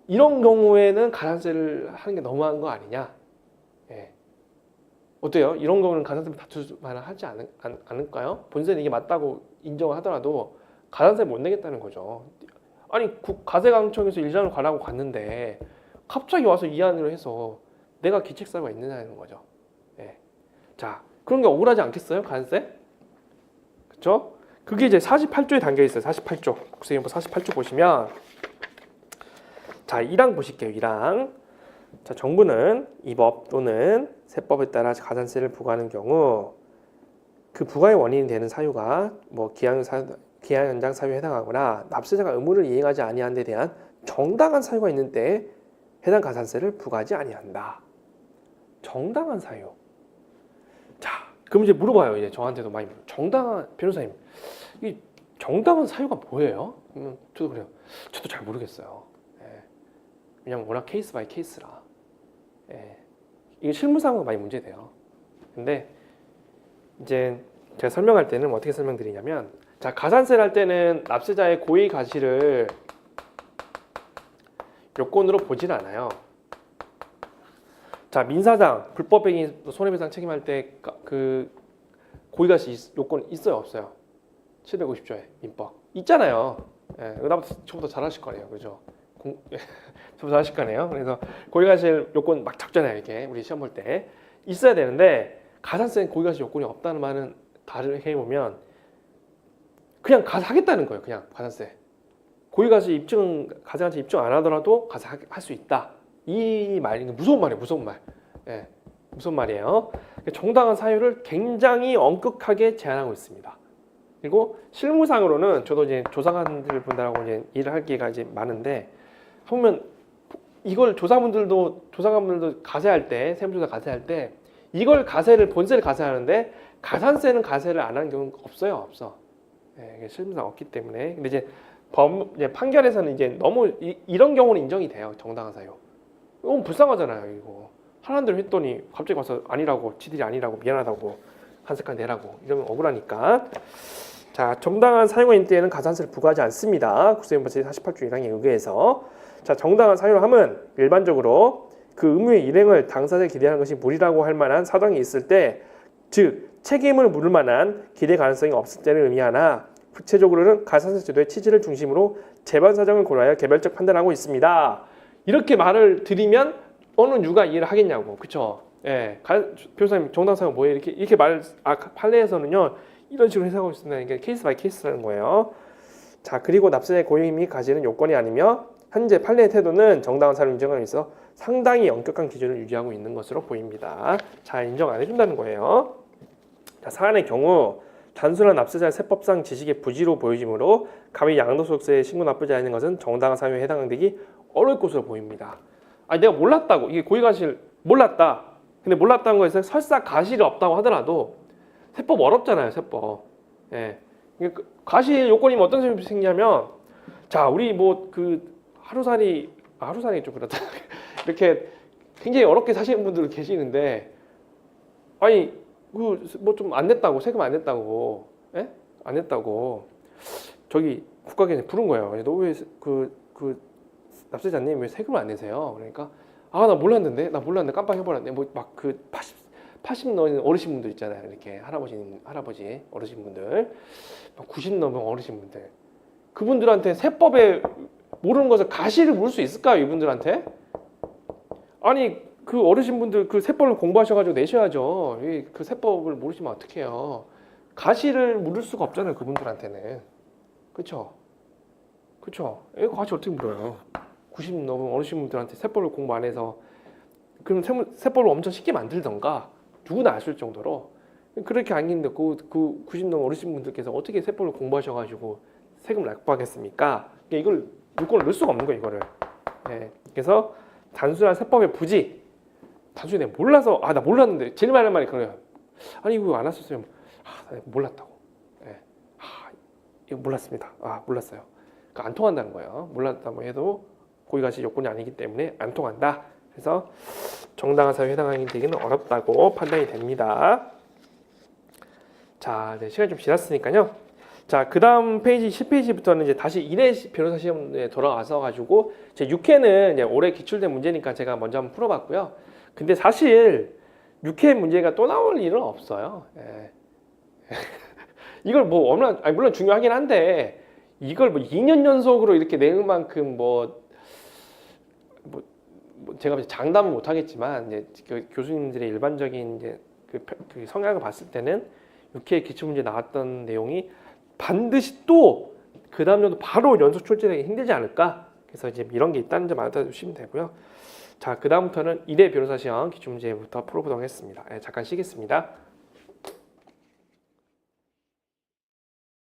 이런 경우에는 가산세를 하는 게 너무한 거 아니냐? 예. 어때요? 이런 경우는 가산세 다툴 만은 하지 않을까요? 본세는 이게 맞다고 인정을 하더라도 가산세 못 내겠다는 거죠. 아니 가세강청에서 1안으로 가라고 갔는데 갑자기 와서 2안으로 해서 내가 기책사유가 있느냐는 거죠. 예. 자 그런 게 억울하지 않겠어요? 가산세? 그렇죠? 그게 이제 48조에 담겨 있어요. 48조. 국세경법 48조 보시면 자 1항 보실게요. 1항. 자 정부는 이 법 또는 세법에 따라 가산세를 부과하는 경우 그 부과의 원인이 되는 사유가 기한 연장 사유에 해당하거나 납세자가 의무를 이행하지 아니한 데 대한 정당한 사유가 있는 때에 해당 가산세를 부과하지 아니한다. 정당한 사유. 자, 그럼 이제 물어봐요. 이제 저한테도 많이 정당한 변호사님, 이 정당한 사유가 뭐예요? 저도 그래요. 저도 잘 모르겠어요. 예. 왜냐면 워낙 케이스 바이 케이스라. 예. 이게 실무상으로 많이 문제돼요. 근데 이제 제가 설명할 때는 어떻게 설명드리냐면, 자 가산세를 할 때는 납세자의 고의 가치를 요건으로 보진 않아요. 자 민사상 불법행위 손해배상 책임할 때 그 고의가치 요건 있어요 없어요? 750조에 민법 있잖아요. 예, 저보다 잘하실 거네요, 그죠? 저보다 잘하실 거네요. 그래서 고의가치 요건 막 적잖아요, 이렇게 우리 시험 볼 때 있어야 되는데 가산세는 고의가치 요건이 없다는 말은 다르게 보면 그냥 가서 하겠다는 거예요. 그냥 가산세 고의가치 가산세 입증 안 하더라도 가서 할 수 있다. 이 말이 무서운 말이에요. 무서운 말. 예, 무서운 말이에요. 정당한 사유를 굉장히 엄격하게 제한하고 있습니다. 그리고 실무상으로는 저도 이제 조사관들 분들하고 이제 일을 할 기회가 이제 많은데 보면 이걸 조사관분들도 가세할 때 세무조사 가세할 때 이걸 본세를 가세하는데 가산세는 가세를 안 하는 경우는 없어. 예, 실무상 없기 때문에. 근데 이제 판결에서는 이제 너무 이런 경우는 인정이 돼요. 정당한 사유. 이건 불쌍하잖아요. 이거 하라는 대로 했더니 갑자기 와서 아니라고, 지들이 아니라고, 미안하다고 한세까지 내라고 이러면 억울하니까. 자, 정당한 사유가 있는 때에는 가산세를 부과하지 않습니다. 국세법제 48조 1항에 의거해서. 자, 정당한 사유를 하면 일반적으로 그 의무의 일행을 당사자에 기대하는 것이 무리라고 할 만한 사정이 있을 때, 즉 책임을 물을 만한 기대 가능성이 없을 때를 의미하나 구체적으로는 가산세 제도의 취지를 중심으로 재반 사정을 고려하여 개별적 판단하고 있습니다. 이렇게 말을 드리면 어느 누가 이해를 하겠냐고, 그렇죠? 예, 변호사님 정당사용 뭐예요? 이렇게 말 판례에서는요 이런 식으로 해석하고 있습니다. 이게 케이스 바이 케이스라는 거예요. 자, 그리고 납세자의 고임이 가지는 요건이 아니며 현재 판례의 태도는 정당한 사용 인정에 있어 상당히 엄격한 기준을 유지하고 있는 것으로 보입니다. 자, 인정 안 해준다는 거예요. 자, 사안의 경우 단순한 납세자의 세법상 지식의 부지로 보여지므로 감히 양도소득세에 신고 납부지 않는 것은 정당한 사유에 해당되기 어려울 것으로 보입니다. 아니, 내가 몰랐다고, 이게 고의가실 몰랐다. 근데 몰랐다는 거에서 설사 가실이 없다고 하더라도 세법 어렵잖아요, 세법. 예. 가실 요건이면 어떤 점이 생기냐면, 자, 우리 뭐 그 하루살이 좀 그렇다. 이렇게 굉장히 어렵게 사시는 분들 계시는데, 아니 그 뭐 좀 안 냈다고, 세금 안 냈다고, 예? 안 냈다고 저기 국가기관에 부른 거예요. 너 왜 그 납세자님 왜 세금을 안 내세요? 그러니까 나 몰랐는데 깜빡해버렸네. 뭐 막 그 80 넘은 어르신분들 있잖아요. 이렇게 할아버지 어르신분들, 90 넘은 어르신분들, 그분들한테 세법에 모르는 것을 가시를 물을 수 있을까요? 이분들한테? 아니 그 어르신분들 그 세법을 공부하셔가지고 내셔야죠. 그 세법을 모르시면 어떡해요? 가시를 물을 수가 없잖아요, 그분들한테는. 그쵸? 이거 가시 어떻게 물어요? 90 넘은 어르신분들한테 세법을 공부 안 해서, 그럼 세법을 엄청 쉽게 만들던가, 누구나 아실 정도로. 그렇게 안 했는데 그 90 넘은 어르신분들께서 어떻게 세법을 공부하셔가지고 세금을 납부하겠습니까? 이걸 요건을 넣을 수가 없는 거예요, 이거를. 네. 그래서 단순한 세법의 부지, 단순히 내가 몰라서, 나 몰랐는데, 제일 많은 말이 그래요. 아니 이거 안 왔었으면 나 몰랐다고. 네. 이거 몰랐습니다. 몰랐어요. 그러니까 안 통한다는 거예요. 몰랐다고 해도 고의가시 요건이 아니기 때문에 안 통한다. 그래서 정당한 사유에 해당하는 되기는 어렵다고 판단이 됩니다. 자, 네, 시간이 좀 지났으니까요. 자, 그 다음 페이지 10페이지부터는 이제 다시 1회 변호사 시험에 돌아가서 가지고, 제 6회는 이제 올해 기출된 문제니까 제가 먼저 한번 풀어봤고요. 근데 사실 6회 문제가 또 나올 일은 없어요. 예. 이걸 뭐 물론 중요하긴 한데, 이걸 뭐 2년 연속으로 이렇게 내는 만큼 제가 장담은 못 하겠지만, 이제 그 교수님들의 일반적인 이제 그 성향을 봤을 때는 6회 기출 문제 나왔던 내용이 반드시 또 그 다음 년도 바로 연속 출제되기 힘들지 않을까. 그래서 이제 이런 게 있다는 점 알아두시면 되고요. 자, 그 다음부터는 1회 변호사 시험 기출 문제부터 풀어보도록 하겠습니다. 잠깐 쉬겠습니다.